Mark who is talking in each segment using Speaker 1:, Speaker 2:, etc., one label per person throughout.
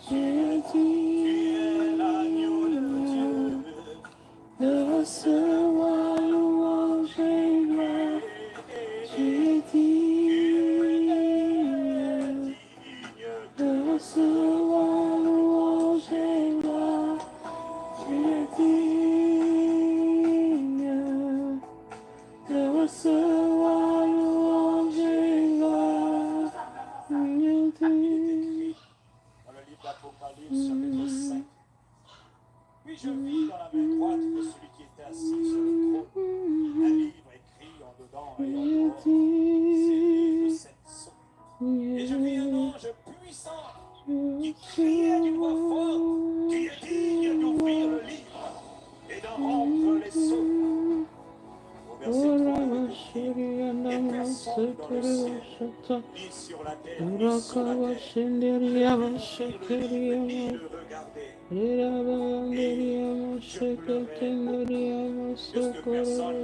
Speaker 1: Tu es digne de recevoir louange et gloire. Tu es digne de recevoir louange et gloire. Tu es digne de recevoir louange et gloire. Tu es digne.
Speaker 2: Dans le livre d'Apocalypse, chapitre 5. Puis je vis dans la main droite de celui qui était assis sur le trône un livre écrit en dedans et en dehors, scellé de 7 sceaux. Et je vis un ange puissant qui criait d'une voix forte, qui est digne d'ouvrir le livre et d'en rompre les sceaux. Au verset 3, il est écrit, et personne dans le ciel, ni sur la terre, ni sous la terre, ne le regarder. Que personne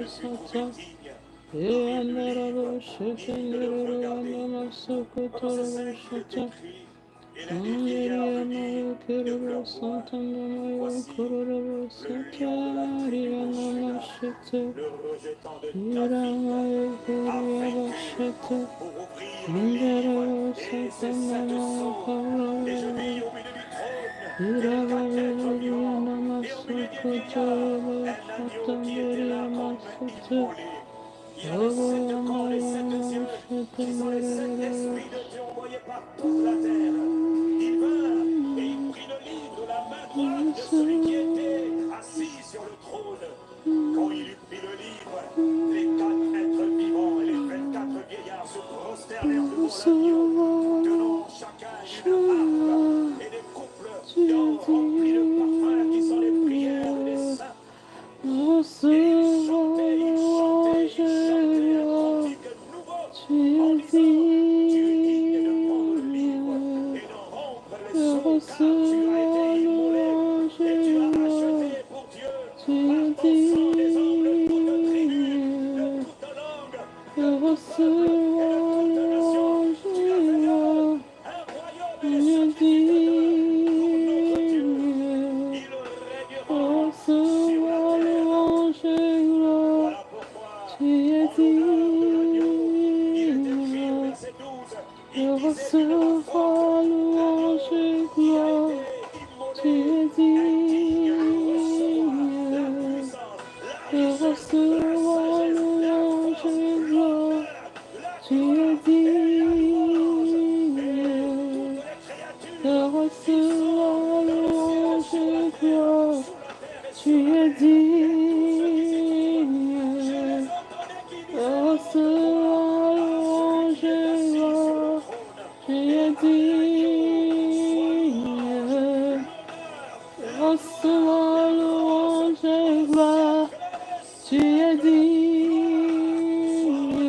Speaker 2: ne fut trouvé digne d'ouvrir le livre ni de le regarder. Pendant ces 5 jours écrit, et l'un des vieillards me dit de pleure boire. Voici le lion de la tribu de Juda, le rejetant de David, a vaincu pour ouvrir le livre et ses 7 sceaux. Et je vis au milieu du trône des 4 êtres vivants, et au milieu des vieillards, un agneau qui était là comme immolé. Il avait 7 cornes et 7 yeux, qui sont les 7 esprits de Dieu envoyés par toute la terre. Il vint et il prit le livre de la main droite de celui qui était assis sur le trône. Quand il eut pris le livre, les 4 êtres vivants et les 24 vieillards se prosternèrent devant l'agneau, tenant chacun une harpe et des couples d'or remplis de parfums qui sont les prières des saints. Et ils chantaient, tandis que nouveau, en disant, tu es digne de prendre le livre et d'en rompre les sceaux, car tu as été immolé et tu as acheté pour Dieu par ton sang des hommes de toute tribu, de toute langue, de toute peuple et de toute nation. Tu as fait d'eux un royaume et des sacrificateurs pour notre Dieu. Ils régneront sur la terre. Voilà pourquoi, en l'ouvrant le livre, il est écrit au verset 12, il disait de la forte, l'agneau qui était immolé est digne de recevoir la puissance, la richesse, la sagesse, la force, l'honneur, la gloire et les anges et toutes les créatures qui sont dans le ciel et sur la terre, sous la terre et sur la mer. Je les entendais qui disaient, assis sur le trône, et à l'agneau,
Speaker 1: Recevoir louange et gloire,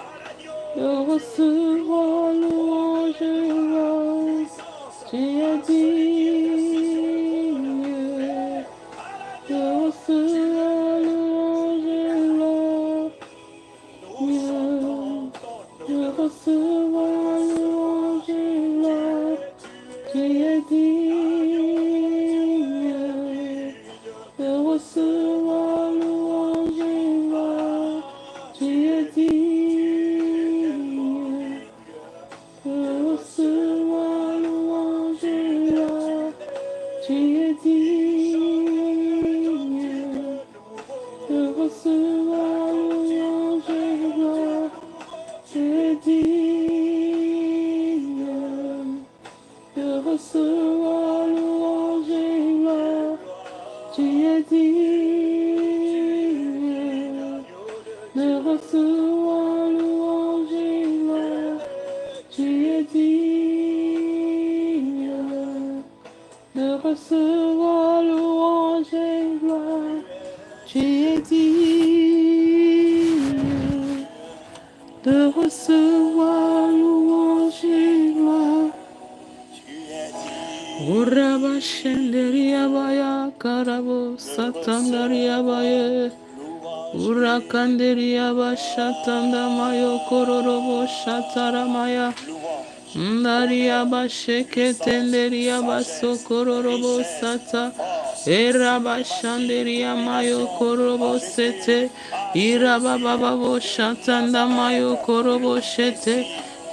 Speaker 1: tu es digne de recevoir louange et gloire, tu es digne de recevoir louange et gloire, de recevoir louange et gloire, tu es digne de recevoir louange et gloire, tu es digne de recevoir louange et gloire, tu es digne de recevoir louange et gloire, tu es digne de recevoir louange et gloire, tu es digne de recevoir louange et gloire, tu es digne de recevoir louange et gloire, tu es digne de recevoir louange et gloire. Uraba shenderia baya karabo satandaria baye. Urakanderia bashatanda mayo kororobo shataramaya.
Speaker 2: Ndaria basheke tenderia basokororobo sata. Eraba shanderia mayo korobo sete. Iraba bababo shatanda mayo korobo shete.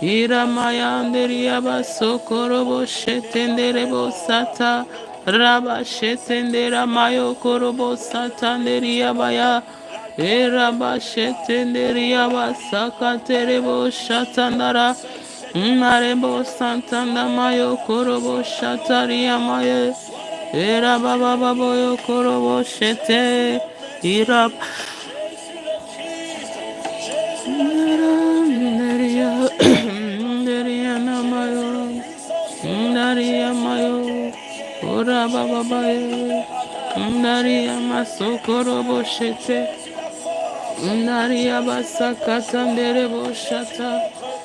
Speaker 2: Iramaya anderia basokorobo shetenderebo sata. Raba shetendera mayo korobo sata nderia baya. Eraba shetenderia basaka terebo shatandara. Marebo santanda mayo korobo shataria maye. Era baba baboyo korobo shete. Ira Neria Neria namayo. Naria mayo. Ora baba baye. Naria maso korobo shete. Naria basaka tandere boshata.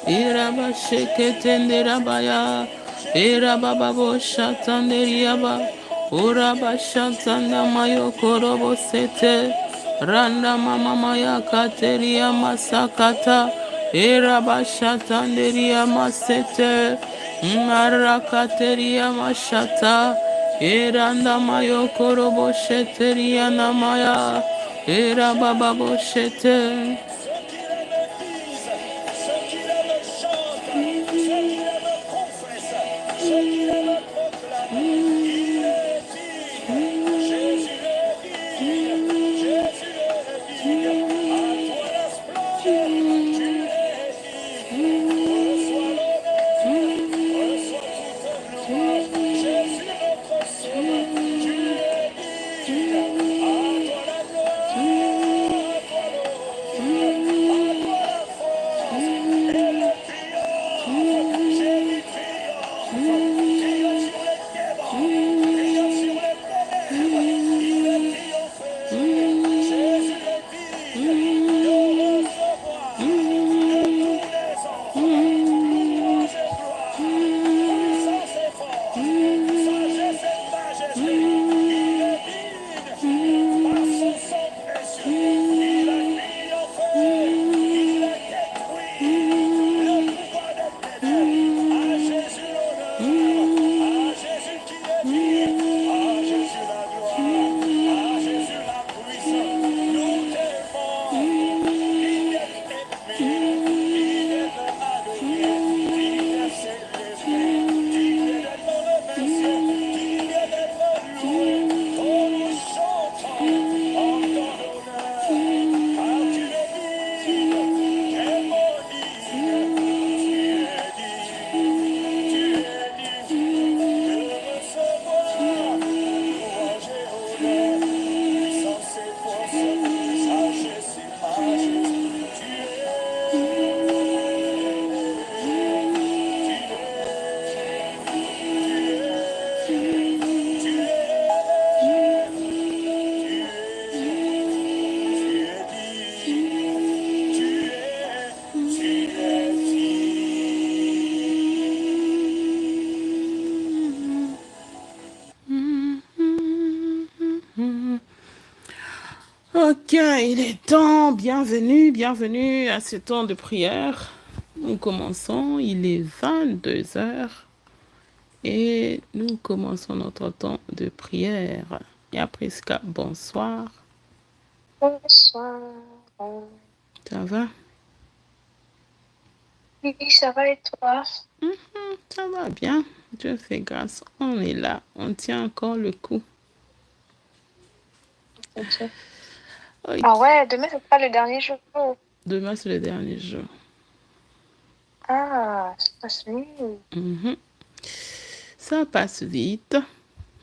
Speaker 2: Iraba shekete nderabaya. Iraba boshata nderiaba. Uraba shatanda mayo korobo sete. Randa mama maya kateria masakata. Iraba shatanderia masete. Marakateria mashata. Iranda mayo korobo sheteria namaya. Era baba boshete. Ok, il est temps. Bienvenue, bienvenue à ce temps de prière. Nous commençons, il est 22 heures et nous commençons notre temps de prière. Yapriska, bonsoir.
Speaker 3: Bonsoir.
Speaker 2: Ça va?
Speaker 3: Oui, ça va et toi?
Speaker 2: Ça va bien. Dieu fait grâce. On est là. On tient encore le coup.
Speaker 3: Ok.
Speaker 2: Ok.
Speaker 3: Ah ouais, demain c'est pas le dernier jour.
Speaker 2: Demain, c'est le dernier jour.
Speaker 3: Ah, ça passe vite.
Speaker 2: Ça passe vite.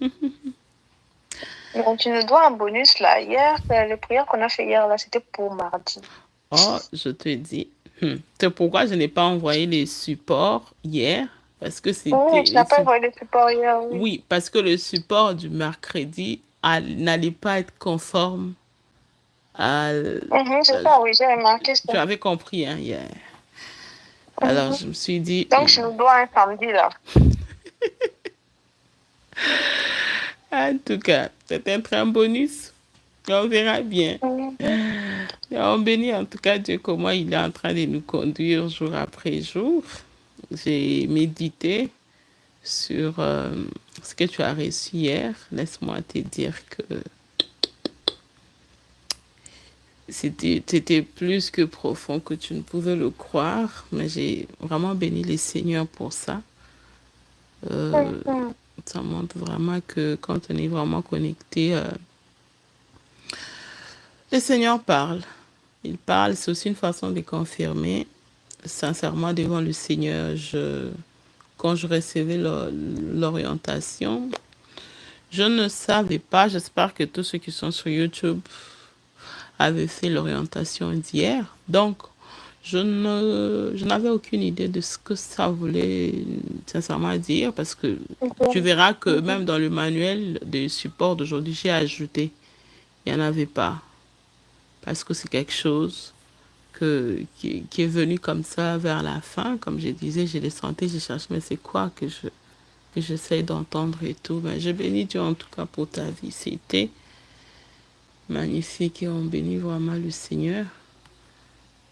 Speaker 3: Donc, tu nous dois un bonus là. Hier, les prières qu'on a fait hier là, c'était pour mardi.
Speaker 2: Oh, je te dis. C'est pourquoi je n'ai pas envoyé les supports hier. Parce que c'était.
Speaker 3: Oui, tu n'as pas envoyé le support hier. Oui.
Speaker 2: Oui, parce que le support du mercredi n'allait pas être conforme à.
Speaker 3: C'est ça, oui, j'ai remarqué ça.
Speaker 2: Tu avais compris hein, hier. Alors, je me suis dit.
Speaker 3: Donc, tu nous dois un samedi là.
Speaker 2: En tout cas, c'est un très bonus. On verra bien. Et on bénit en tout cas Dieu comment il est en train de nous conduire jour après jour. j'ai médité sur ce que tu as reçu hier. Laisse-moi te dire que c'était plus que profond que tu ne pouvais le croire, mais j'ai vraiment béni le Seigneur pour ça. Ça montre vraiment que quand on est vraiment connecté, le Seigneur parle. Il parle, c'est aussi une façon de confirmer. Sincèrement, devant le Seigneur, quand je recevais l'orientation, je ne savais pas, j'espère que tous ceux qui sont sur YouTube avaient fait l'orientation d'hier. Donc, je n'avais aucune idée de ce que ça voulait sincèrement dire parce que tu verras que même dans le manuel de support d'aujourd'hui, j'ai ajouté. Il n'y en avait pas. Parce que c'est quelque chose qui est venu comme ça vers la fin. Comme je disais, j'ai les sentais, j'ai cherché, mais c'est quoi que j'essaie d'entendre et tout. Ben, je bénis Dieu en tout cas pour ta vie. C'était magnifique et on bénit vraiment le Seigneur.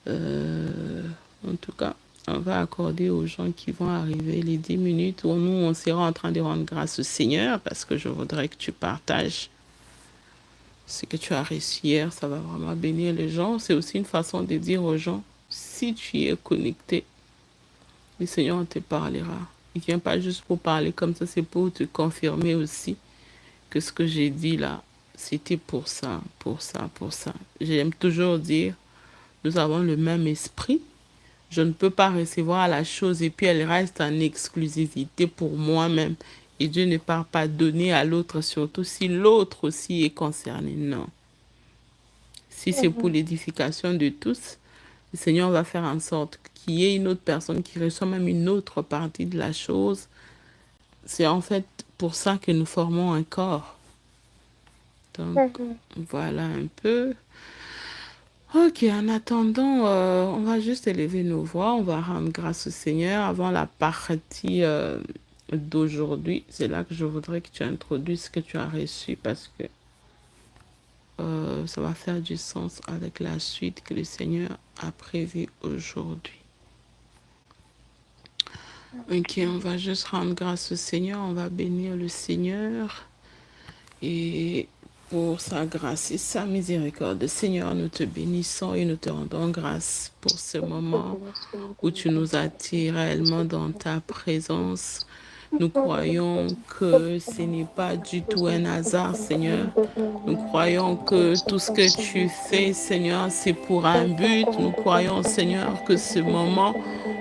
Speaker 2: En tout cas, on va accorder aux gens qui vont arriver les 10 minutes où nous, on sera en train de rendre grâce au Seigneur parce que je voudrais que tu partages ce que tu as reçu hier. Ça va vraiment bénir les gens. C'est aussi une façon de dire aux gens, si tu es connecté, le Seigneur te parlera. Il ne vient pas juste pour parler comme ça, c'est pour te confirmer aussi que ce que j'ai dit là, c'était pour ça, pour ça, pour ça. J'aime toujours dire, nous avons le même esprit. Je ne peux pas recevoir la chose et puis elle reste en exclusivité pour moi-même. Et Dieu ne part pas donner à l'autre, surtout si l'autre aussi est concerné. Non. Si c'est pour l'édification de tous, le Seigneur va faire en sorte qu'il y ait une autre personne qui reçoit même une autre partie de la chose. C'est en fait pour ça que nous formons un corps. Donc, voilà un peu. Ok, en attendant, on va juste élever nos voix, on va rendre grâce au Seigneur avant la partie d'aujourd'hui. C'est là que je voudrais que tu introduises ce que tu as reçu parce que ça va faire du sens avec la suite que le Seigneur a prévue aujourd'hui. Ok, on va juste rendre grâce au Seigneur, on va bénir le Seigneur et pour sa grâce et sa miséricorde. Seigneur, nous te bénissons et nous te rendons grâce pour ce moment où tu nous attires réellement dans ta présence. Nous croyons que ce n'est pas du tout un hasard, Seigneur. Nous croyons que tout ce que tu fais, Seigneur, c'est pour un but. Nous croyons, Seigneur, que ce moment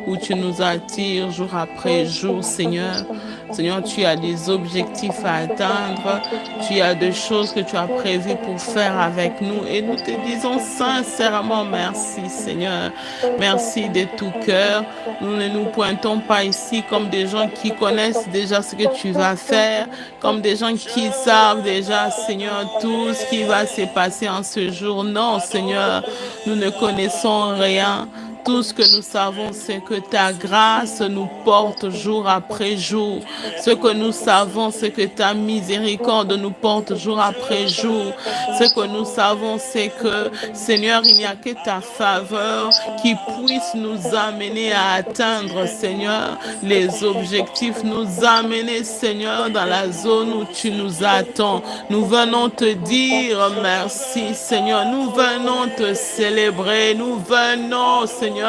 Speaker 2: où tu nous attires jour après jour, Seigneur. Seigneur, tu as des objectifs à atteindre. Tu as des choses que tu as prévues pour faire avec nous. Et nous te disons sincèrement merci, Seigneur. Merci de tout cœur. Nous ne nous pointons pas ici comme des gens qui connaissent déjà ce que tu vas faire, comme des gens qui savent déjà, Seigneur, tout ce qui va se passer en ce jour. Non, Seigneur, nous ne connaissons rien. Tout ce que nous savons, c'est que ta grâce nous porte jour après jour. Ce que nous savons, c'est que ta miséricorde nous porte jour après jour. Ce que nous savons, c'est que, Seigneur, il n'y a que ta faveur qui puisse nous amener à atteindre, Seigneur, les objectifs, nous amener, Seigneur, dans la zone où tu nous attends. Nous venons te dire merci, Seigneur. Nous venons te célébrer. Nous venons, Seigneur,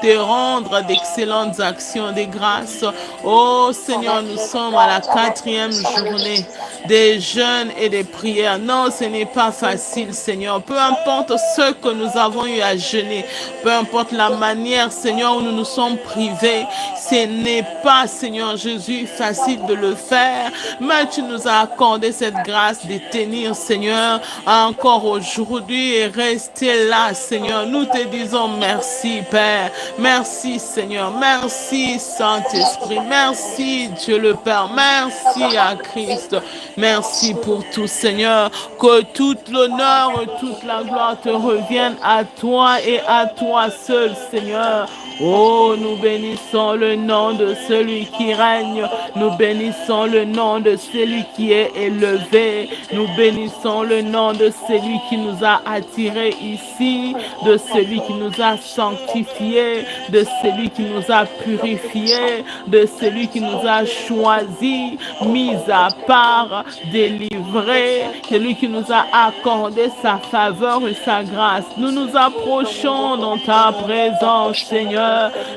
Speaker 2: te rendre d'excellentes actions de grâce. Oh, Seigneur, nous sommes à la 4e journée des jeûnes et des prières. Non, ce n'est pas facile, Seigneur. Peu importe ce que nous avons eu à jeûner, peu importe la manière, Seigneur, où nous nous sommes privés, ce n'est pas, Seigneur Jésus, facile de le faire, mais tu nous as accordé cette grâce de tenir, Seigneur, encore aujourd'hui et rester là, Seigneur. Nous te disons merci, Père. Merci, Seigneur. Merci, Saint-Esprit. Merci, Dieu le Père. Merci à Christ. Merci pour tout, Seigneur. Que toute l'honneur et toute la gloire te reviennent à toi et à toi seul, Seigneur. Oh, nous bénissons le nom de celui qui règne. Nous bénissons le nom de celui qui est élevé. Nous bénissons le nom de celui qui nous a attirés ici, de celui qui nous a sanctifiés, de celui qui nous a purifiés, de celui qui nous a choisis, mis à part, délivrés, celui qui nous a accordé sa faveur et sa grâce. Nous nous approchons dans ta présence, Seigneur.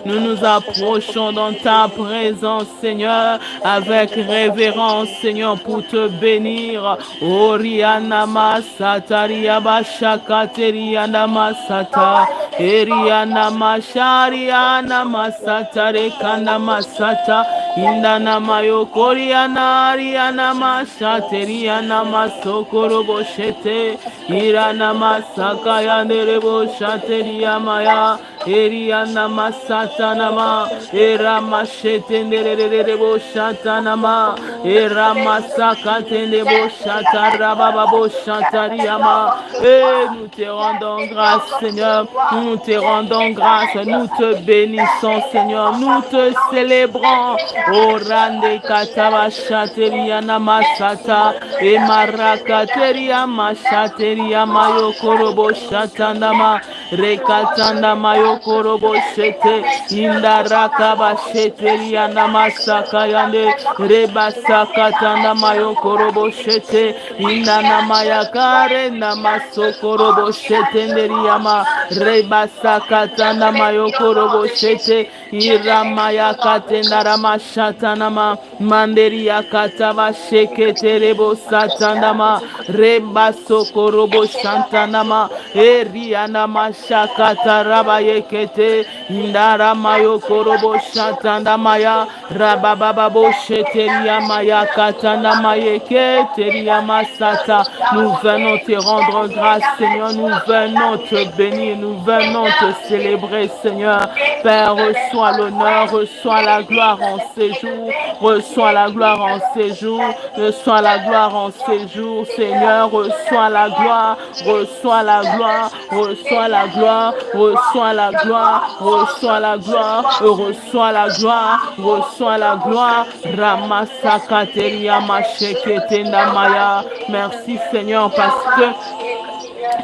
Speaker 2: Nous nous approchons dans ta présence, Seigneur, avec révérence, Seigneur, pour te bénir. Oriana masataria bashakateriana masata. Eriana mashariana masatare kana masata. Indana mayo koriana ariana mashateriana masokoro boshete. Irana masakaya nerebo shateria maya. Eriana masatanama. Era mashete nerebo shatanama. Era masakate nebo shatarababa bo shatariama. Et nous te rendons grâce, Seigneur. Nous te rendons grâce. Nous te bénissons, Seigneur. Nous te célébrons. Orande kataba shateriana masata. E marakateria mashateria mayo korobo shatanama. Rekatanda mayo korobo shete. Indaraka basheteria namasaka yande. Rebasakatanda mayo korobo shete. Inana mayakare namaso korobo shete nderiama. Rebasakatanda mayo korobo shete. Iramayakate naramashatanama. Manderia kataba shekete rebo satanama. Rebaso korobo shantanama. Eriana mashakata rabayekete. Indara mayo korobo shatanda maya. Rabababo sheteria maya katana mayeke teria masata. Nous venons te rendre grâce, Seigneur. Nous venons te bénir. Nous venons te célébrer, Seigneur. Père, reçois l'honneur, reçois la gloire en ces jours. Reçois la gloire en ces jours. Reçois la gloire en ces jours, Seigneur. Reçois la gloire. Reçois la gloire. Reçois la gloire. Reçois la gloire. Reçois la gloire. Reçois la gloire. Reçois la gloire. Ramasakateria mashekete ndamaya. Merci, Seigneur, parce que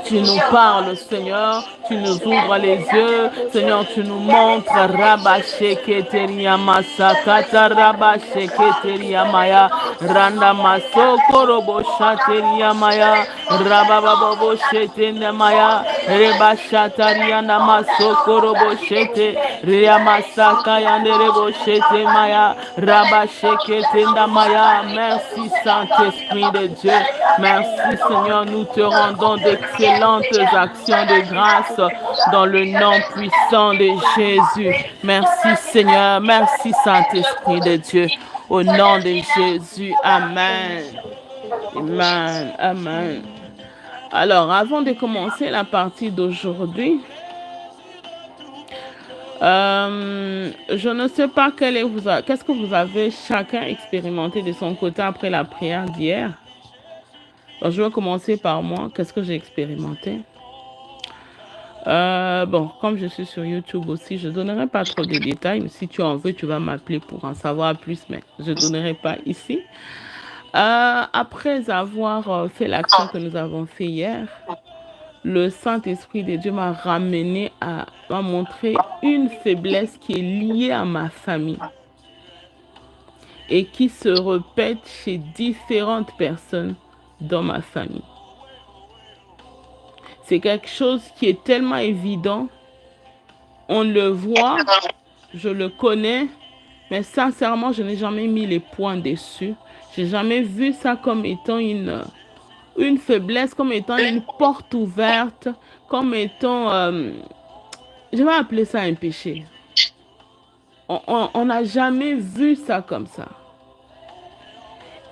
Speaker 2: tu nous parles, Seigneur. Tu nous ouvres les yeux. Seigneur, tu nous montres. Rabasheketeria masakata rabasheketeria maya. Randa masoko robo shateria maya. Rabababo shete maya. Reba shataria namasoko robo shete. Ria masaka yande rebo shete maya. Rabashekete maya. Merci, Saint-Esprit de Dieu. Merci, Seigneur. Nous te rendons d'excellentes actions de grâce dans le nom puissant de Jésus. Merci, Seigneur. Merci, Saint-Esprit de Dieu. Au nom de Jésus. Amen. Amen. Amen. Alors, avant de commencer la partie d'aujourd'hui, je ne sais pas qu'est-ce que vous avez chacun expérimenté de son côté après la prière d'hier. Alors, je vais commencer par moi. Qu'est-ce que j'ai expérimenté? Bon, comme je suis sur YouTube aussi, je ne donnerai pas trop de détails. Mais si tu en veux, tu vas m'appeler pour en savoir plus, mais je ne donnerai pas ici. Après avoir fait l'action que nous avons fait hier, le Saint-Esprit de Dieu m'a ramené m'a montré une faiblesse qui est liée à ma famille et qui se répète chez différentes personnes dans ma famille. C'est quelque chose qui est tellement évident. On le voit, je le connais, mais sincèrement, je n'ai jamais mis les points dessus. Je n'ai jamais vu ça comme étant une faiblesse, comme étant une porte ouverte, comme étant, je vais appeler ça un péché. On n'a jamais vu ça comme ça.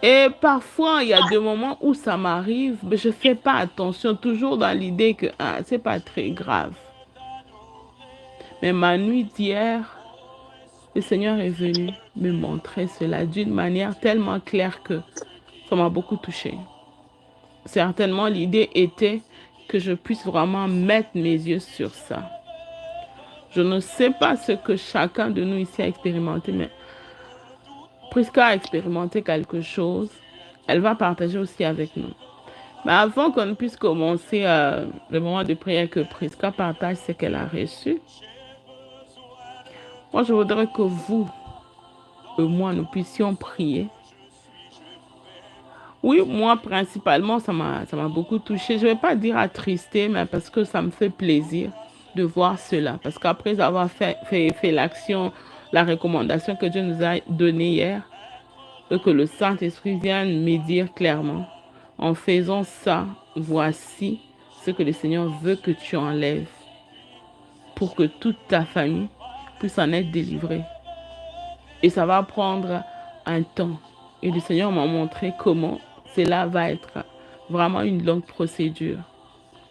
Speaker 2: Et parfois, il y a des moments où ça m'arrive, mais je ne fais pas attention, toujours dans l'idée que ce n'est pas très grave. Mais ma nuit d'hier, le Seigneur est venu me montrer cela d'une manière tellement claire que ça m'a beaucoup touchée. Certainement, l'idée était que je puisse vraiment mettre mes yeux sur ça. Je ne sais pas ce que chacun de nous ici a expérimenté, mais Prisca a expérimenté quelque chose. Elle va partager aussi avec nous. Mais avant qu'on ne puisse commencer le moment de prière, que Prisca partage ce qu'elle a reçu, moi je voudrais que vous et moi nous puissions prier. Oui, moi principalement, ça m'a beaucoup touchée. Je ne vais pas dire attristé, mais parce que ça me fait plaisir de voir cela. Parce qu'après avoir fait l'action, la recommandation que Dieu nous a donnée hier, et que le Saint-Esprit vienne me dire clairement, en faisant ça, voici ce que le Seigneur veut que tu enlèves pour que toute ta famille puisse en être délivrée. Et ça va prendre un temps. Et le Seigneur m'a montré comment cela va être vraiment une longue procédure.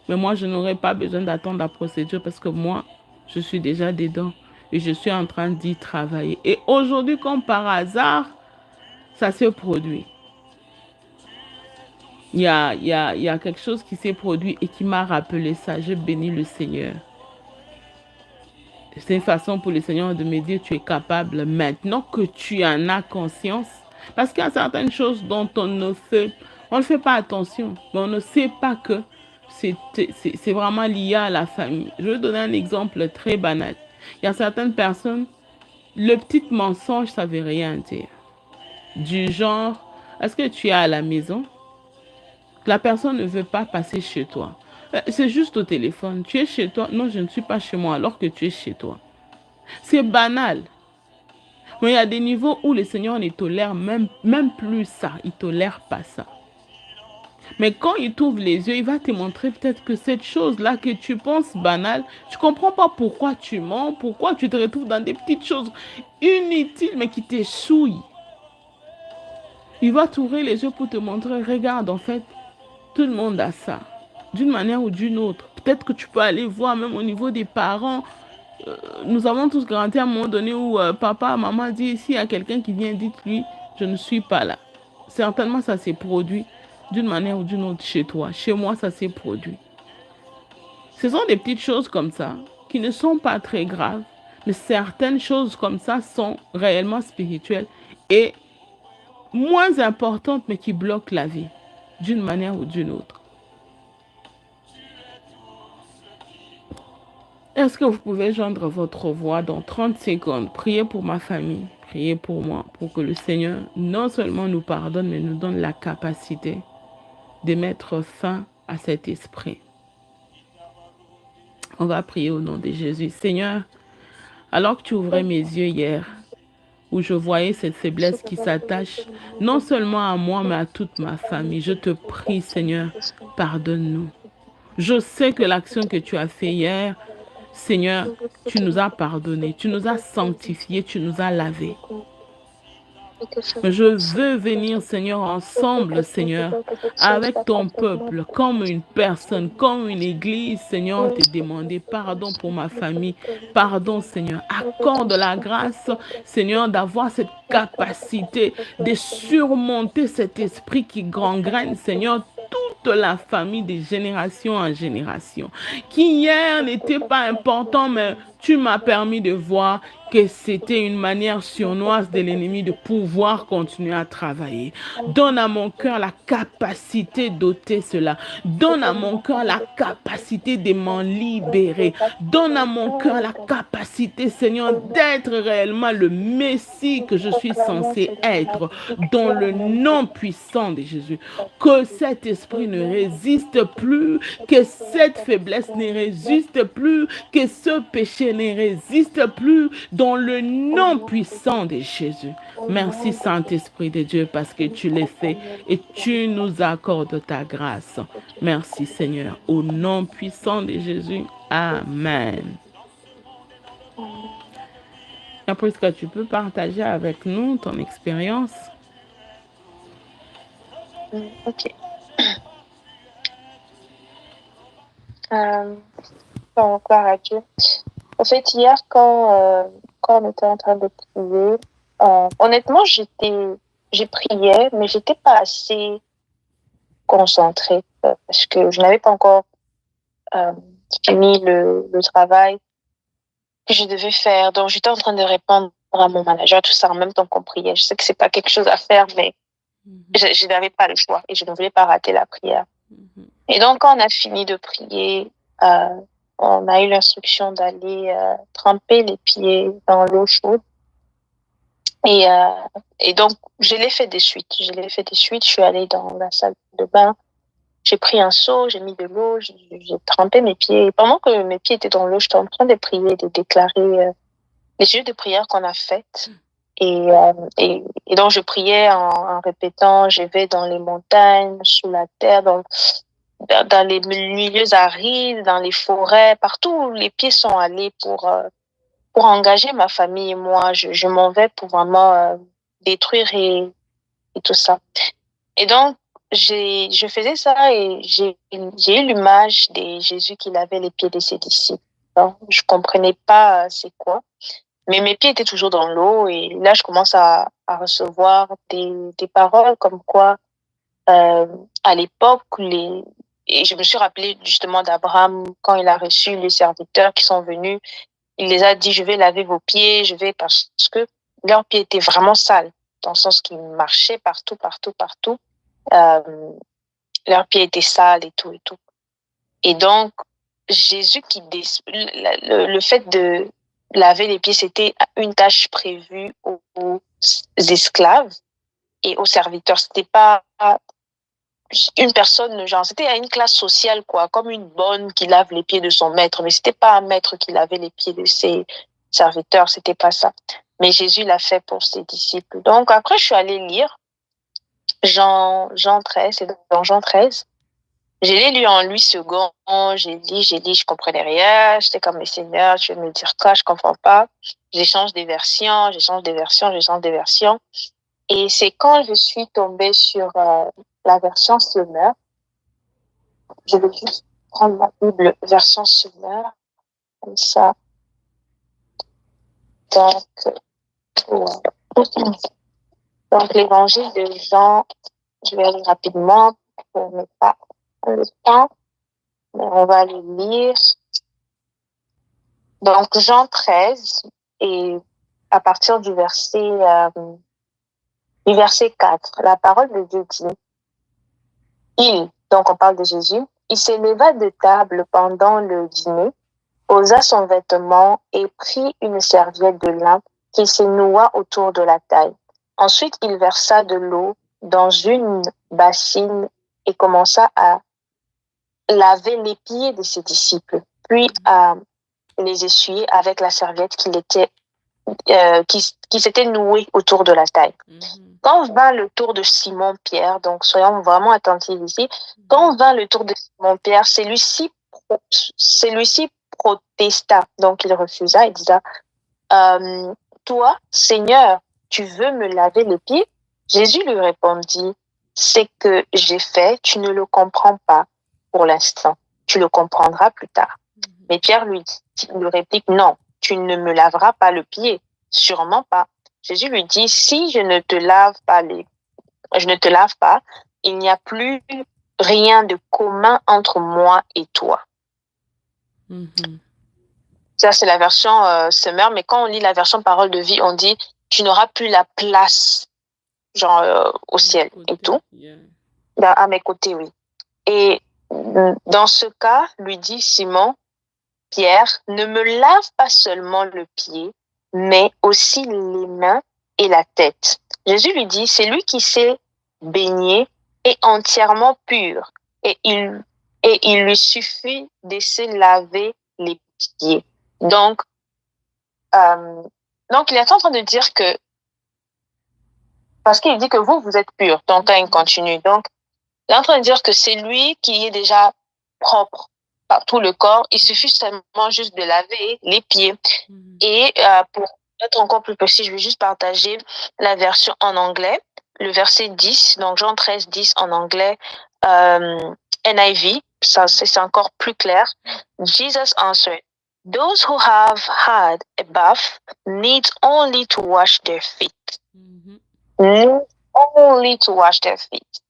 Speaker 2: Mais moi, je n'aurai pas besoin d'attendre la procédure parce que moi, je suis déjà dedans et je suis en train d'y travailler. Et aujourd'hui, comme par hasard, ça se produit. Il y a quelque chose qui s'est produit et qui m'a rappelé ça. Je bénis le Seigneur. C'est une façon pour le Seigneur de me dire, tu es capable maintenant que tu en as conscience. Parce qu'il y a certaines choses dont on ne fait pas attention. Mais on ne sait pas que c'est vraiment lié à la famille. Je vais donner un exemple très banal. Il y a certaines personnes, le petit mensonge, ça ne veut rien dire. Du genre, est-ce que tu es à la maison? La personne ne veut pas passer chez toi. C'est juste au téléphone. Tu es chez toi? Non, je ne suis pas chez moi alors que tu es chez toi. C'est banal. Mais il y a des niveaux où le Seigneur ne tolère même plus ça. Il ne tolère pas ça. Mais quand il t'ouvre les yeux, il va te montrer peut-être que cette chose-là que tu penses banale, tu ne comprends pas pourquoi tu mens, pourquoi tu te retrouves dans des petites choses inutiles mais qui t'échouillent. Il va t'ouvrir les yeux pour te montrer, regarde, en fait, tout le monde a ça, d'une manière ou d'une autre. Peut-être que tu peux aller voir même au niveau des parents. Nous avons tous grandi à un moment donné où papa, maman dit, s'il y a quelqu'un qui vient, dites-lui, je ne suis pas là. Certainement, ça s'est produit d'une manière ou d'une autre chez toi. Chez moi, ça s'est produit. Ce sont des petites choses comme ça qui ne sont pas très graves, mais certaines choses comme ça sont réellement spirituelles et moins importantes, mais qui bloquent la vie d'une manière ou d'une autre. Est-ce que vous pouvez joindre votre voix dans 30 secondes? Priez pour ma famille, priez pour moi, pour que le Seigneur non seulement nous pardonne, mais nous donne la capacité de mettre fin à cet esprit. On va prier au nom de Jésus. Seigneur, alors que tu ouvrais mes yeux hier, où je voyais cette faiblesse qui s'attache non seulement à moi, mais à toute ma famille, je te prie, Seigneur, pardonne-nous. Je sais que l'action que tu as faite hier, Seigneur, tu nous as pardonné, tu nous as sanctifiés, tu nous as lavés. Je veux venir, Seigneur, ensemble, Seigneur, avec ton peuple, comme une personne, comme une église, Seigneur, te demander pardon pour ma famille. Pardon, Seigneur. Accorde la grâce, Seigneur, d'avoir cette capacité de surmonter cet esprit qui gangrène, Seigneur, toute la famille de génération en génération. Qui hier n'était pas important, mais tu m'as permis de voir que c'était une manière sournoise de l'ennemi de pouvoir continuer à travailler. Donne à mon cœur la capacité d'ôter cela. Donne à mon cœur la capacité de m'en libérer. Donne à mon cœur la capacité, Seigneur, d'être réellement le Messie que je suis censé être dans le nom puissant de Jésus. Que cet esprit ne résiste plus, que cette faiblesse ne résiste plus, que ce péché ne résiste plus dans le nom puissant de Jésus. Merci Saint-Esprit de Dieu parce que tu l'as fait et tu nous accordes ta grâce. Merci Seigneur. Au nom puissant de Jésus. Amen. Après, est-ce que tu peux partager avec nous ton expérience?
Speaker 3: Ok. Gloire à Dieu. En fait, hier, quand on était en train de prier, honnêtement, j'étais je priais, mais j'étais pas assez concentrée parce que je n'avais pas encore fini le travail que je devais faire. Donc, j'étais en train de répondre à mon manager, tout ça en même temps qu'on priait. Je sais que c'est pas quelque chose à faire, mais je n'avais pas le choix et je ne voulais pas rater la prière. Et donc, quand on a fini de prier, on a eu l'instruction d'aller tremper les pieds dans l'eau chaude. Et donc, je l'ai fait de suite. Je suis allée dans la salle de bain. J'ai pris un seau, j'ai mis de l'eau, j'ai trempé mes pieds. Et pendant que mes pieds étaient dans l'eau, j'étais en train de prier, de déclarer les jeux de prière qu'on a faites. Et donc, je priais en répétant, je vais dans les montagnes, sous la terre, dans les milieux arides, dans les forêts, partout où les pieds sont allés pour engager ma famille et moi. Je m'en vais pour vraiment détruire et tout ça. Et donc, je faisais ça et j'ai eu l'image de Jésus qui lavait les pieds de ses disciples. Donc, je comprenais pas c'est quoi. Mais mes pieds étaient toujours dans l'eau et là, je commence à recevoir des paroles comme quoi, à l'époque, et je me suis rappelé justement d'Abraham quand il a reçu les serviteurs qui sont venus. Il les a dit, je vais laver vos pieds, parce que leurs pieds étaient vraiment sales, dans le sens qu'ils marchaient partout, partout, partout. Leurs pieds étaient sales et tout, et tout. Et donc, Jésus le fait de laver les pieds, c'était une tâche prévue aux esclaves et aux serviteurs. C'était pas une personne, genre, c'était à une classe sociale, quoi, comme une bonne qui lave les pieds de son maître, mais c'était pas un maître qui lavait les pieds de ses serviteurs, c'était pas ça. Mais Jésus l'a fait pour ses disciples. Donc, après, je suis allée lire Jean 13, c'est dans Jean 13. Je l'ai lu en 8 secondes, j'ai dit, je comprenais rien, j'étais comme, mais Seigneur, tu veux me dire quoi, je comprends pas. J'échange des versions. Et c'est quand je suis tombée sur la version Summer, je vais juste prendre ma Bible version Summer, comme ça. Donc, donc l'évangile de Jean, je vais aller rapidement pour ne pas prendre le temps, mais on va le lire. Donc, Jean 13, et à partir du verset 4, la parole de Dieu dit, donc on parle de Jésus, il se leva de table pendant le dîner, posa son vêtement et prit une serviette de lin qu'il se noua autour de la taille. Ensuite, il versa de l'eau dans une bassine et commença à laver les pieds de ses disciples, puis à les essuyer avec la serviette qui s'était nouée autour de la taille. Quand vint le tour de Simon-Pierre, donc soyons vraiment attentifs ici, quand vint le tour de Simon-Pierre, celui-ci protesta, donc il refusa, il disait, toi, Seigneur, tu veux me laver les pieds? Jésus lui répondit, ce que j'ai fait, tu ne le comprends pas pour l'instant, tu le comprendras plus tard. Mais Pierre lui réplique, non, tu ne me laveras pas le pied, sûrement pas. Jésus lui dit, si je ne te lave pas, il n'y a plus rien de commun entre moi et toi. Ça, c'est la version Summer, mais quand on lit la version Parole de vie, on dit, tu n'auras plus la place, genre au ciel et tout. À mes côtés, oui. Et dans ce cas, lui dit Simon, Pierre, ne me lave pas seulement le pied, mais aussi les mains et la tête. Jésus lui dit, c'est lui qui s'est baigné est entièrement pur et il lui suffit de se laver les pieds. Donc, il est en train de dire que, parce qu'il dit que vous êtes pur, donc quand il continue. Donc, il est en train de dire que c'est lui qui est déjà propre par tout le corps. Il suffit seulement juste de laver les pieds. Et pour être encore plus précis, je vais juste partager la version en anglais. Le verset 10, donc Jean 13, 10 en anglais, NIV, ça c'est encore plus clair. Jesus answered, those who have had a bath need only to wash their feet. Nous only to wash their feet.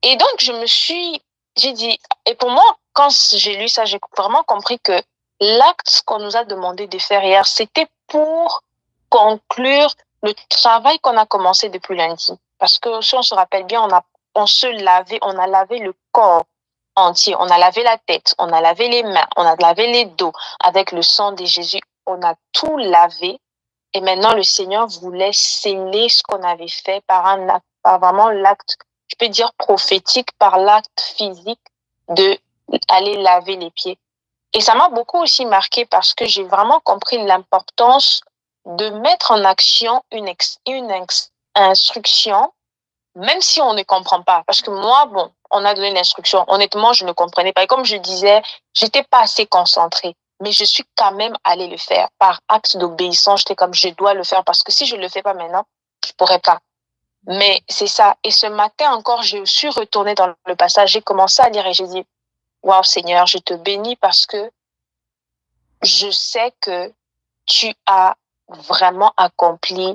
Speaker 3: Et donc, j'ai dit, et pour moi, quand j'ai lu ça, j'ai vraiment compris que l'acte qu'on nous a demandé de faire hier, c'était pour conclure le travail qu'on a commencé depuis lundi. Parce que si on se rappelle bien, on a lavé le corps entier. On a lavé la tête, on a lavé les mains, on a lavé les dos avec le sang de Jésus. On a tout lavé. Et maintenant, le Seigneur voulait sceller ce qu'on avait fait par un acte, par vraiment l'acte, je peux dire prophétique, par l'acte physique de aller laver les pieds. Et ça m'a beaucoup aussi marqué parce que j'ai vraiment compris l'importance de mettre en action une instruction, même si on ne comprend pas. Parce que moi, bon, on a donné l'instruction. Honnêtement, je ne comprenais pas. Et comme je disais, j'étais pas assez concentrée. Mais je suis quand même allée le faire. Par acte d'obéissance, j'étais comme, je dois le faire parce que si je le fais pas maintenant, je pourrais pas. Mais c'est ça. Et ce matin encore, je suis retournée dans le passage. J'ai commencé à lire et j'ai dit, waouh Seigneur, je te bénis parce que je sais que tu as vraiment accompli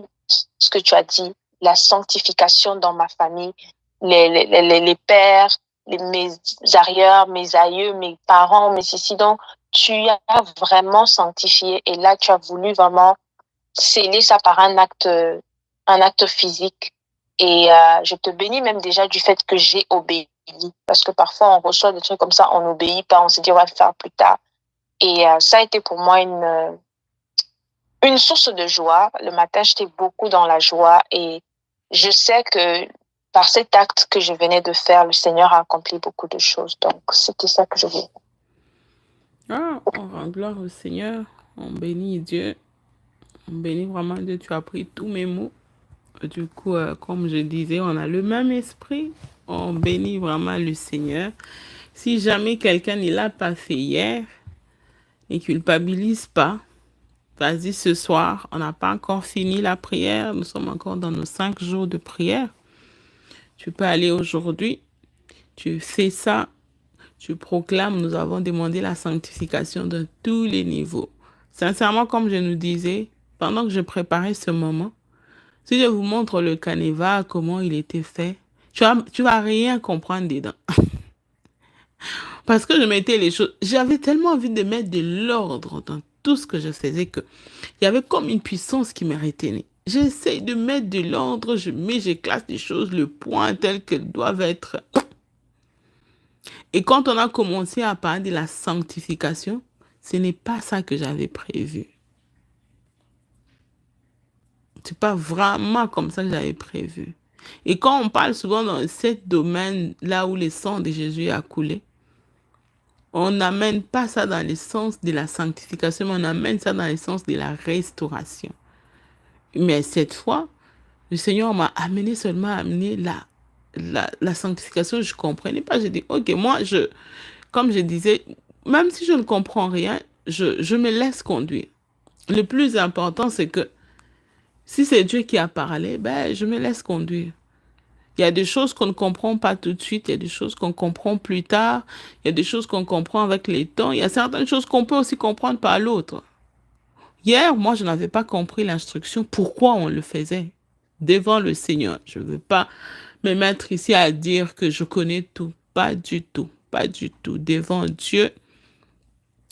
Speaker 3: ce que tu as dit, la sanctification dans ma famille, les pères, mes arrières, mes aïeux, mes parents, mes ceci. Donc, tu as vraiment sanctifié et là, tu as voulu vraiment sceller ça par un acte physique. Et je te bénis même déjà du fait que j'ai obéi. Parce que parfois, on reçoit des trucs comme ça, on n'obéit pas, on se dit, on va le faire plus tard. Et ça a été pour moi une source de joie. Le matin, j'étais beaucoup dans la joie et je sais que par cet acte que je venais de faire, le Seigneur a accompli beaucoup de choses. Donc, c'était ça que je voulais.
Speaker 2: Ah, on rend gloire au Seigneur, on bénit Dieu, on bénit vraiment Dieu, tu as pris tous mes mots. Du coup, comme je disais, on a le même esprit, on bénit vraiment le Seigneur. Si jamais quelqu'un ne l'a pas fait hier, ne culpabilise pas. Vas-y, ce soir, on n'a pas encore fini la prière, nous sommes encore dans nos 5 jours de prière. Tu peux aller aujourd'hui, tu fais ça, tu proclames, nous avons demandé la sanctification de tous les niveaux. Sincèrement, comme je nous disais, pendant que je préparais ce moment, si je vous montre le canevas, comment il était fait, tu vas rien comprendre dedans. Parce que je mettais les choses, j'avais tellement envie de mettre de l'ordre dans tout ce que je faisais que il y avait comme une puissance qui me retenait. J'essaie de mettre de l'ordre, je classe les choses, le point tel qu'elles doivent être. Et quand on a commencé à parler de la sanctification, ce n'est pas ça que j'avais prévu. C'est pas vraiment comme ça que j'avais prévu. Et quand on parle souvent dans ce domaine là où le sang de Jésus a coulé, on n'amène pas ça dans le sens de la sanctification, mais on amène ça dans le sens de la restauration. Mais cette fois, le Seigneur m'a amené seulement à amener la sanctification. Je ne comprenais pas. J'ai dit, ok, moi, comme je disais, même si je ne comprends rien, je me laisse conduire. Le plus important, c'est que si c'est Dieu qui a parlé, ben, je me laisse conduire. Il y a des choses qu'on ne comprend pas tout de suite, il y a des choses qu'on comprend plus tard, il y a des choses qu'on comprend avec les temps, il y a certaines choses qu'on peut aussi comprendre par l'autre. Hier, moi, je n'avais pas compris l'instruction, pourquoi on le faisait devant le Seigneur. Je ne veux pas me mettre ici à dire que je connais tout, pas du tout, pas du tout. Devant Dieu,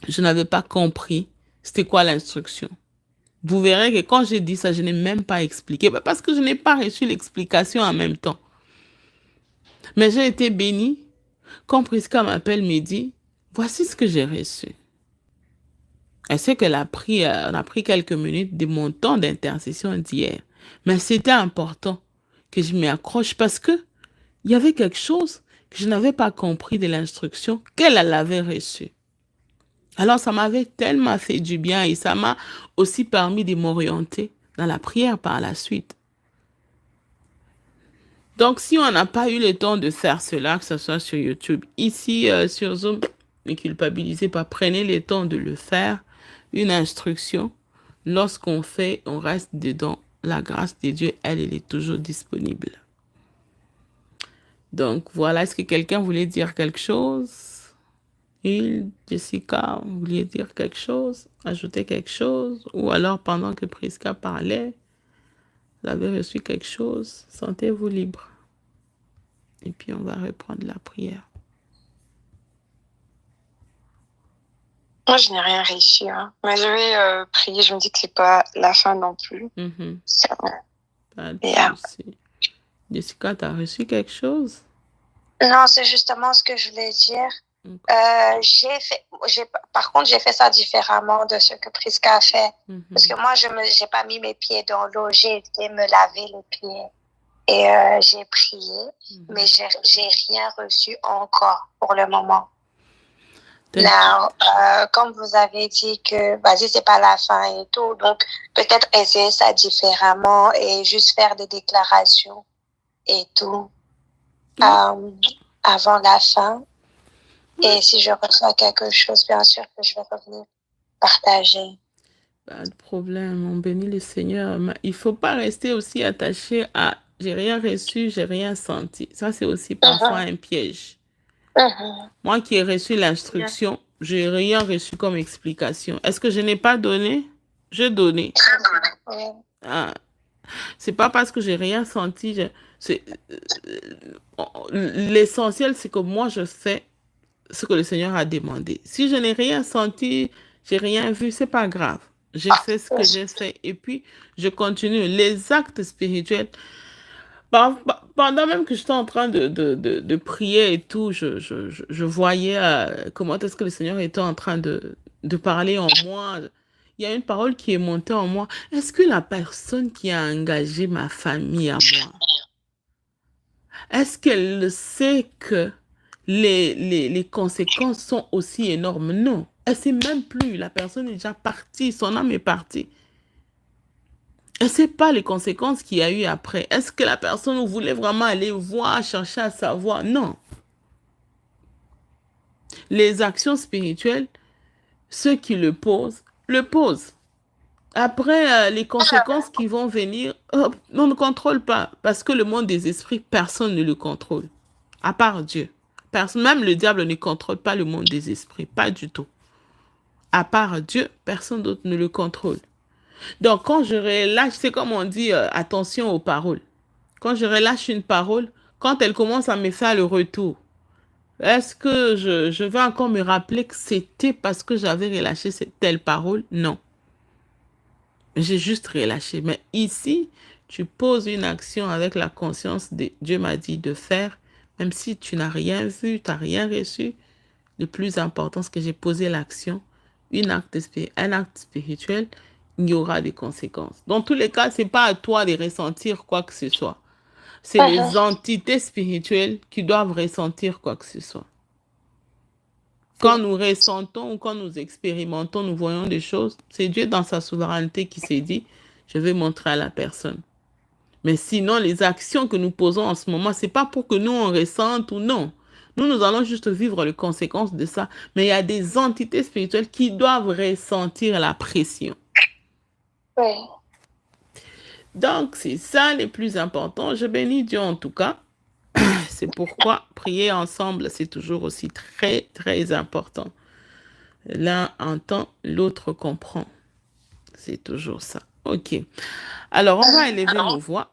Speaker 2: je n'avais pas compris c'était quoi l'instruction. Vous verrez que quand j'ai dit ça, je n'ai même pas expliqué, parce que je n'ai pas reçu l'explication en même temps. Mais j'ai été bénie quand Prisca m'appelle, me dit, voici ce que j'ai reçu. Elle sait qu'elle a pris, on a pris quelques minutes de mon temps d'intercession d'hier. Mais c'était important que je m'y accroche parce que il y avait quelque chose que je n'avais pas compris de l'instruction qu'elle avait reçue. Alors ça m'avait tellement fait du bien et ça m'a aussi permis de m'orienter dans la prière par la suite. Donc, si on n'a pas eu le temps de faire cela, que ce soit sur YouTube, ici sur Zoom, ne culpabilisez pas, prenez le temps de le faire. Une instruction, lorsqu'on fait, on reste dedans. La grâce de Dieu, elle est toujours disponible. Donc, voilà, est-ce que quelqu'un voulait dire quelque chose? Jessica, vous vouliez dire quelque chose? Ajouter quelque chose? Ou alors, pendant que Prisca parlait? Vous avez reçu quelque chose, sentez-vous libre. Et puis, on va reprendre la prière.
Speaker 3: Moi, je n'ai rien reçu. Hein. Mais je vais prier. Je me dis que c'est pas la fin non plus.
Speaker 2: Ça, pas de souci. Jessica, tu as reçu quelque chose?
Speaker 3: Non, c'est justement ce que je voulais dire. Par contre, j'ai fait ça différemment de ce que Prisca a fait. Parce que moi, je n'ai pas mis mes pieds dans l'eau. J'ai été me laver les pieds. Et j'ai prié. Mais j'ai rien reçu encore pour le moment. Now, comme vous avez dit que vas-y, c'est pas la fin et tout, donc peut-être essayer ça différemment et juste faire des déclarations et tout avant la fin. Et si je reçois quelque chose, bien sûr que je vais revenir partager.
Speaker 2: Pas de problème, on bénit le Seigneur. Mais il ne faut pas rester aussi attaché à j'ai rien reçu, j'ai rien senti. Ça, c'est aussi parfois un piège. Moi qui ai reçu l'instruction, je n'ai rien reçu comme explication. Est-ce que je n'ai pas donné? J'ai donné. C'est pas parce que j'ai rien senti. L'essentiel, c'est que moi, je fais ce que le Seigneur a demandé. Si je n'ai rien senti, j'ai rien vu, c'est pas grave. J'ai fait ce que j'ai fait et puis je continue. Les actes spirituels, pendant même que j'étais en train de prier et tout, je voyais comment est-ce que le Seigneur était en train de parler en moi. Il y a une parole qui est montée en moi. Est-ce que la personne qui a engagé ma famille à moi, est-ce qu'elle sait que les conséquences sont aussi énormes? Non. Elle ne sait même plus. La personne est déjà partie. Son âme est partie. Elle ne sait pas les conséquences qu'il y a eu après. Est-ce que la personne voulait vraiment aller voir, chercher à savoir? Non. Les actions spirituelles, ceux qui le posent. Après, les conséquences qui vont venir, on ne contrôle pas. Parce que le monde des esprits, personne ne le contrôle. À part Dieu. Même le diable ne contrôle pas le monde des esprits. Pas du tout. À part Dieu, personne d'autre ne le contrôle. Donc, quand je relâche, c'est comme on dit, attention aux paroles. Quand je relâche une parole, quand elle commence à me faire le retour, est-ce que je vais encore me rappeler que c'était parce que j'avais relâché cette telle parole? Non. J'ai juste relâché. Mais ici, tu poses une action avec la conscience de Dieu m'a dit de faire, même si tu n'as rien vu, tu n'as rien reçu. Le plus important, c'est que j'ai posé l'action, un acte spirituel, il y aura des conséquences. Dans tous les cas, ce n'est pas à toi de ressentir quoi que ce soit. C'est les entités spirituelles qui doivent ressentir quoi que ce soit. Quand nous ressentons ou quand nous expérimentons, nous voyons des choses, c'est Dieu dans sa souveraineté qui s'est dit, je vais montrer à la personne. Mais sinon, les actions que nous posons en ce moment, ce n'est pas pour que nous on ressente ou non. Nous allons juste vivre les conséquences de ça. Mais il y a des entités spirituelles qui doivent ressentir la pression.
Speaker 3: Oui.
Speaker 2: Donc, c'est ça le plus important. Je bénis Dieu en tout cas. C'est pourquoi prier ensemble, c'est toujours aussi très, très important. L'un entend, l'autre comprend. C'est toujours ça. OK. Alors, on va élever nos voix.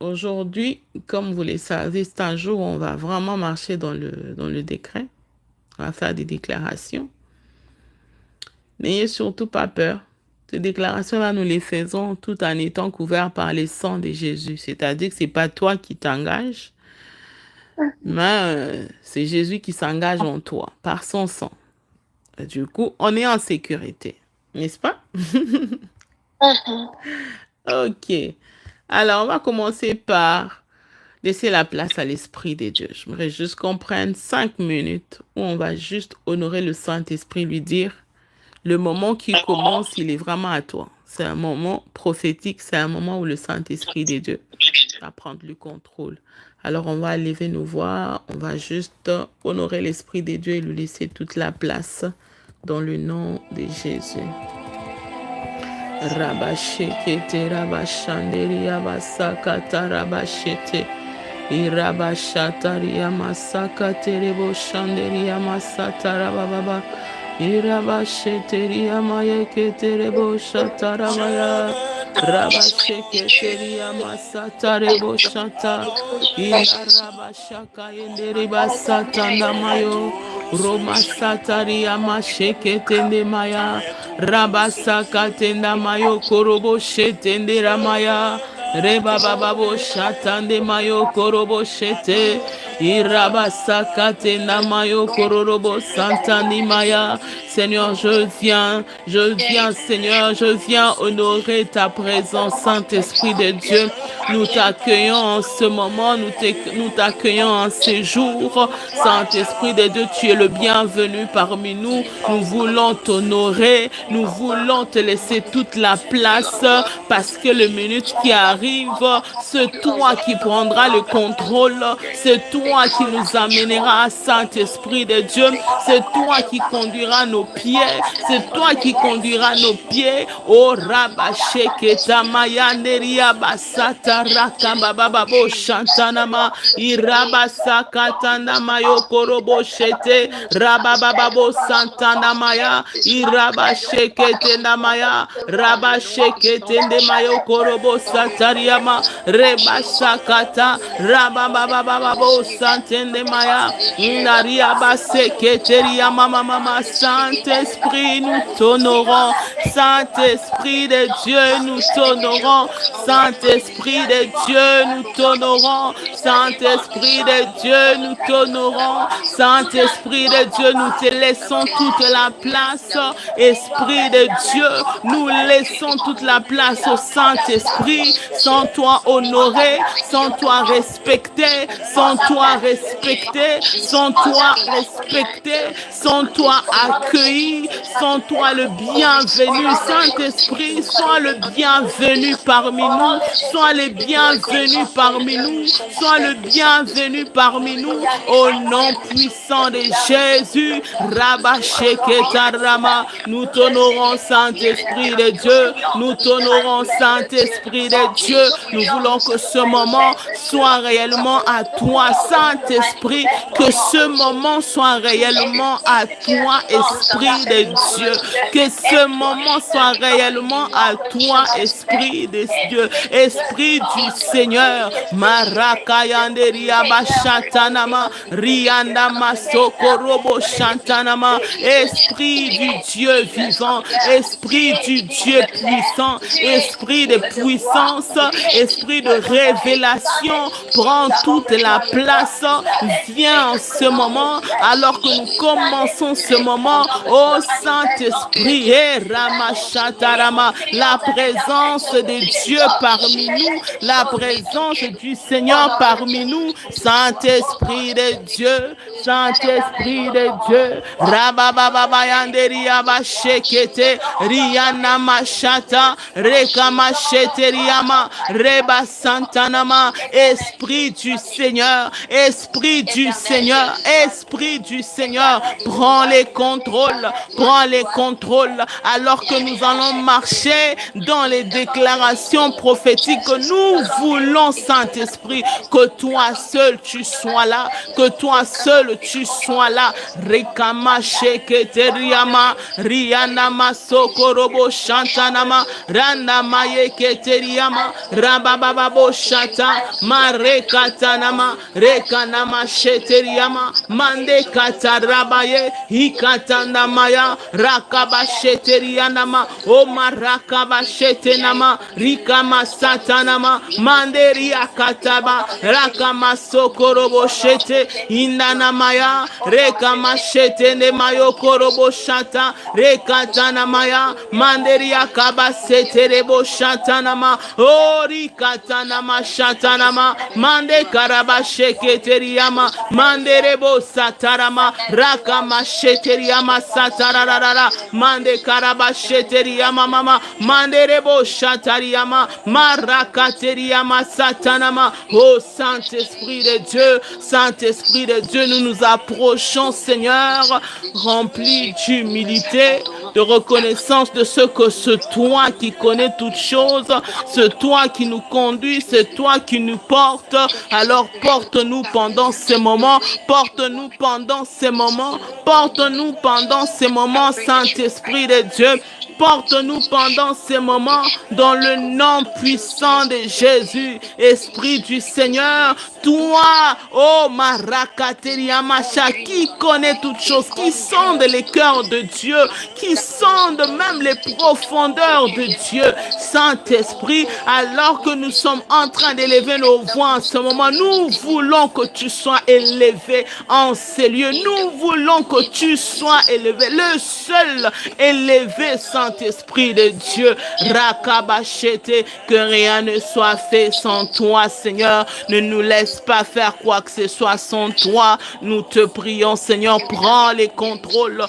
Speaker 2: Aujourd'hui, comme vous le savez, c'est un jour où on va vraiment marcher dans le décret. On va faire des déclarations. N'ayez surtout pas peur. Ces déclarations-là, nous les faisons tout en étant couverts par le sang de Jésus. C'est-à-dire que ce n'est pas toi qui t'engages, mais c'est Jésus qui s'engage en toi, par son sang. Du coup, on est en sécurité, n'est-ce pas? OK. Alors, on va commencer par laisser la place à l'Esprit de Dieu. J'aimerais juste qu'on prenne 5 minutes où on va juste honorer le Saint-Esprit, lui dire, le moment qui commence, il est vraiment à toi. C'est un moment prophétique, c'est un moment où le Saint-Esprit de Dieu va prendre le contrôle. Alors, on va lever nos voix, on va juste honorer l'Esprit de Dieu et lui laisser toute la place dans le nom de Jésus. Rabashekete rabashanderi abasakata rabashete irabashatari amasakate reboshanderi amasata rababa irabasheteri amayekete reboshatarabaya Rabasheketeria masata rebo shata. Ina rabashaka yendere basata namayo. Roma sataria masheketende maya. Rabasaka tenda mayo korobo shetende ramaya. Reba bababo shatande mayo korobo shete. Irabasaka tenda mayo kororobo santani maya. Seigneur, je viens, Seigneur, je viens honorer ta présence, Saint-Esprit de Dieu. Nous t'accueillons en ce moment, nous t'accueillons en ces jours. Saint-Esprit de Dieu, tu es le bienvenu parmi nous. Nous voulons t'honorer, nous voulons te laisser toute la place parce que les minutes qui arrivent, c'est toi qui prendras le contrôle, c'est toi qui nous amènera, Saint-Esprit de Dieu, c'est toi qui conduira nos pieds, c'est toi qui conduira nos pieds. Oh Rabasheketa Mayanderia Basata Rakambababo Shantanama Irabasakatana Mayo Korobo Shete Rabababo Santanamaya Irabashekete Namaya Rabashekete Mayo Korobo Satariama Rebasakata Rabababo Santende Maya Naria Baseketeria Mama Mama. Saint-Esprit, nous t'honorons. Saint-Esprit de Dieu, nous t'honorons. Saint-Esprit de Dieu, nous t'honorons. Saint-Esprit de Dieu, nous t'honorons. Saint-Esprit de Dieu, nous te laissons toute la place. Esprit de Dieu, nous laissons toute la place au Saint-Esprit. Sans toi honoré, sans toi respecté, sans toi respecté, sans toi respecté, sans toi accueilli, sans toi le bienvenu. Saint-Esprit, sois le bienvenu parmi nous, sois le bienvenu parmi nous, sois le bienvenu parmi nous, au nom puissant de Jésus. Rabasheketarama, nous t'honorons, Saint-Esprit de Dieu, nous t'honorons, Saint-Esprit de Dieu. Nous voulons que ce moment soit réellement à toi, Saint-Esprit, que ce moment soit réellement à toi, Esprit de Dieu, que ce moment soit réellement à toi, Esprit de Dieu, Esprit du Seigneur. Marakayanderia Bashatanama, Rianda Masokorobo Shantanama, Esprit du Dieu vivant, Esprit du Dieu puissant, Esprit de puissance, Esprit de révélation, prends toute la place. Viens en ce moment, alors que nous commençons ce moment, ô Saint-Esprit, Ramashatarama, la présence de Dieu parmi nous, la présence du Seigneur parmi nous, Saint-Esprit de Dieu, Saint-Esprit de Dieu, Rabababayanderia Bashekete, Riana Mashata, Rekamashete Riama, Reba Santanama, Esprit du Seigneur, Esprit du Seigneur, Esprit du Seigneur, prends les contrôles, alors que nous allons marcher dans les déclarations prophétiques. Nous voulons, Saint-Esprit, que toi seul tu sois là, que toi seul tu sois là. Rekama sheketeriama, Riana Masokorobo Shantanama, Rana Maye Keteriama, Rabababo Shata, Marekatanama, Rekanama Sheteriama, Mande Katarabaye, Hikatanamaya, Rakaba Sheterianama, Oma Rakaba Shetenama, Rikama Satanama, Manderia Kataba, Rakama Sokorobo Shete, Inanamaya, Rekama Shetene Mayo Korobo Shata, Rekatanamaya, Manderia Kaba Seterebo Shatanama, Ori Katanama Shatanama, Mande Karaba Sheketeriama, Manderebo Satarama, Rakama Sheteriama Satarara, Mande Karaba Sheteriama Mama, Manderebo Shatariama, Marakateriama Satanama. Oh Saint-Esprit de Dieu, Saint-Esprit de Dieu, nous nous approchons, Seigneur, remplis d'humilité, de reconnaissance de ce que c'est toi qui connais toutes choses, c'est toi qui nous conduis, c'est toi qui nous porte. Alors porte-nous pendant ces moments, porte-nous pendant ces moments, porte-nous pendant ces moments, Saint-Esprit de Dieu. Porte-nous pendant ces moments dans le nom puissant de Jésus. Esprit du Seigneur, toi, oh Marakateriamacha, qui connaît toutes choses, qui sonde les cœurs de Dieu, qui sonde même les profondeurs de Dieu. Saint-Esprit, alors que nous sommes en train d'élever nos voix en ce moment, nous voulons que tu sois élevé en ces lieux. Nous voulons que tu sois élevé, le seul élevé, Saint-Esprit de Dieu. Rakabachete, que rien ne soit fait sans toi, Seigneur. Ne nous laisse pas faire quoi que ce soit sans toi. Nous te prions, Seigneur, prends les contrôles,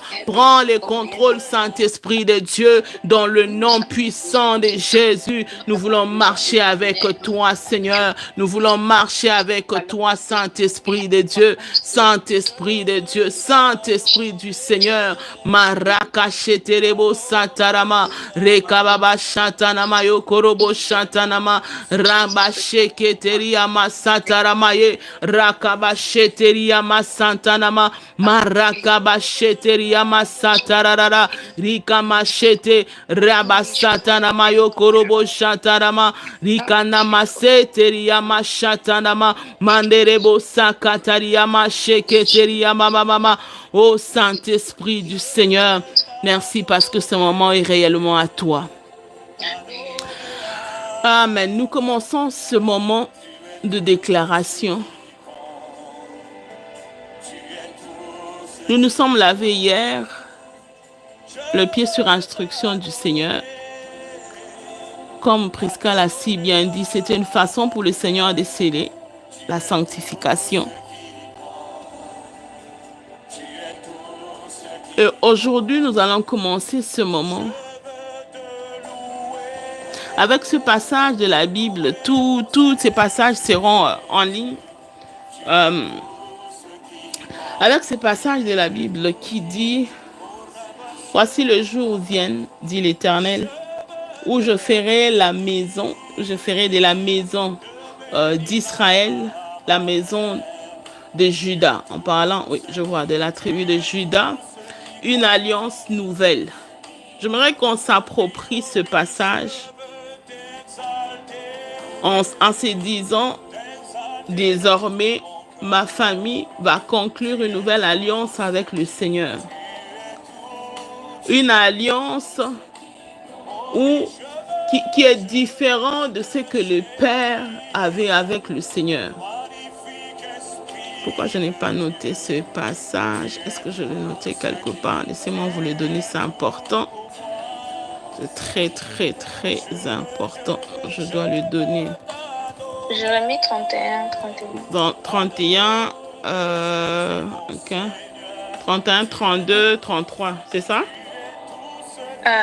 Speaker 2: Saint-Esprit de Dieu, dans le nom puissant de Jésus. Nous voulons marcher avec toi, Seigneur. Nous voulons marcher avec toi, Saint-Esprit de Dieu, Saint-Esprit de Dieu, Saint-Esprit du Seigneur. Marakacheterebo satarama, rekababa shatanama yokorobo shatanama, rabasheketeriama sataramaye, rakabasheteriama santanama, marakabasheteriama satarara, rikamashete, rabasatanama yokorobo shatarama, rikanama seteriama shatanama, manderebo sakatariama sheketeriama mama. Ô Saint-Esprit du Seigneur, merci parce que ce moment est réellement à toi. Amen. Nous commençons ce moment de déclaration. Nous nous sommes lavés hier, le pied sur instruction du Seigneur. Comme Prisca l'a si bien dit, c'était une façon pour le Seigneur de sceller la sanctification. Et aujourd'hui, nous allons commencer ce moment avec ce passage de la Bible. Tous ces passages seront en ligne. Avec ce passage de la Bible qui dit « Voici le jour vient, dit l'Éternel, où je ferai de la maison d'Israël, la maison de Juda. » En parlant, oui, je vois, de la tribu de Juda, une alliance nouvelle. J'aimerais qu'on s'approprie ce passage en se disant, désormais, ma famille va conclure une nouvelle alliance avec le Seigneur. Une alliance qui est différente de ce que le Père avait avec le Seigneur. Pourquoi je n'ai pas noté ce passage? Est-ce que je l'ai noté quelque part? Laissez-moi vous le donner, c'est important. C'est très, très, très important. Je dois le donner.
Speaker 3: J'aurais mis 31.
Speaker 2: Dans 31, ok. 31, 32, 33, c'est ça?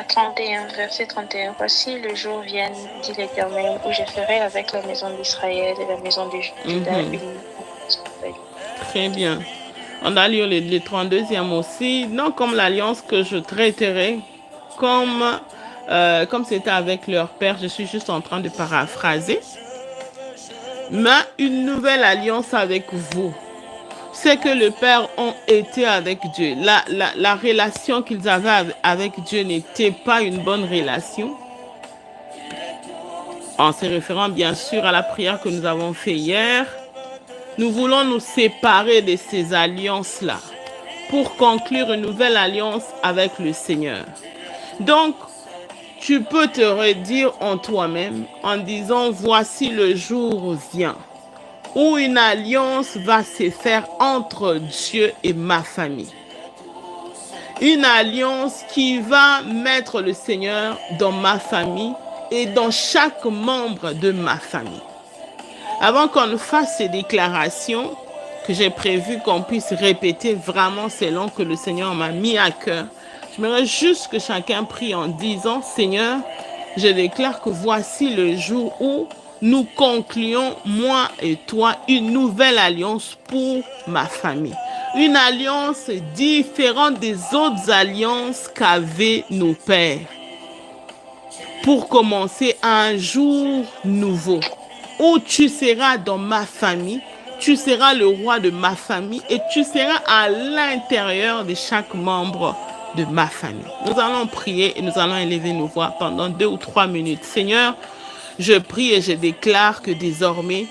Speaker 3: 31, verset 31. Voici le jour vient, dit l'Éternel, où je ferai avec la maison d'Israël et la maison de Juda une
Speaker 2: Très bien. On a lu le 32e aussi. Non comme l'alliance que je traiterai, comme c'était avec leur père. Je suis juste en train de paraphraser. Mais une nouvelle alliance avec vous. C'est que le Père ont été avec Dieu. La relation qu'ils avaient avec Dieu n'était pas une bonne relation. En se référant bien sûr à la prière que nous avons fait hier. Nous voulons nous séparer de ces alliances-là pour conclure une nouvelle alliance avec le Seigneur. Donc, tu peux te redire en toi-même en disant, voici le jour vient où une alliance va se faire entre Dieu et ma famille. Une alliance qui va mettre le Seigneur dans ma famille et dans chaque membre de ma famille. Avant qu'on fasse ces déclarations que j'ai prévu qu'on puisse répéter vraiment selon que le Seigneur m'a mis à cœur, j'aimerais juste que chacun prie en disant, Seigneur, je déclare que voici le jour où nous concluons, moi et toi, une nouvelle alliance pour ma famille. Une alliance différente des autres alliances qu'avaient nos pères. Pour commencer un jour nouveau, où tu seras dans ma famille, tu seras le roi de ma famille et tu seras à l'intérieur de chaque membre de ma famille. Nous allons prier et nous allons élever nos voix pendant 2 ou 3 minutes. Seigneur, je prie et je déclare que désormais,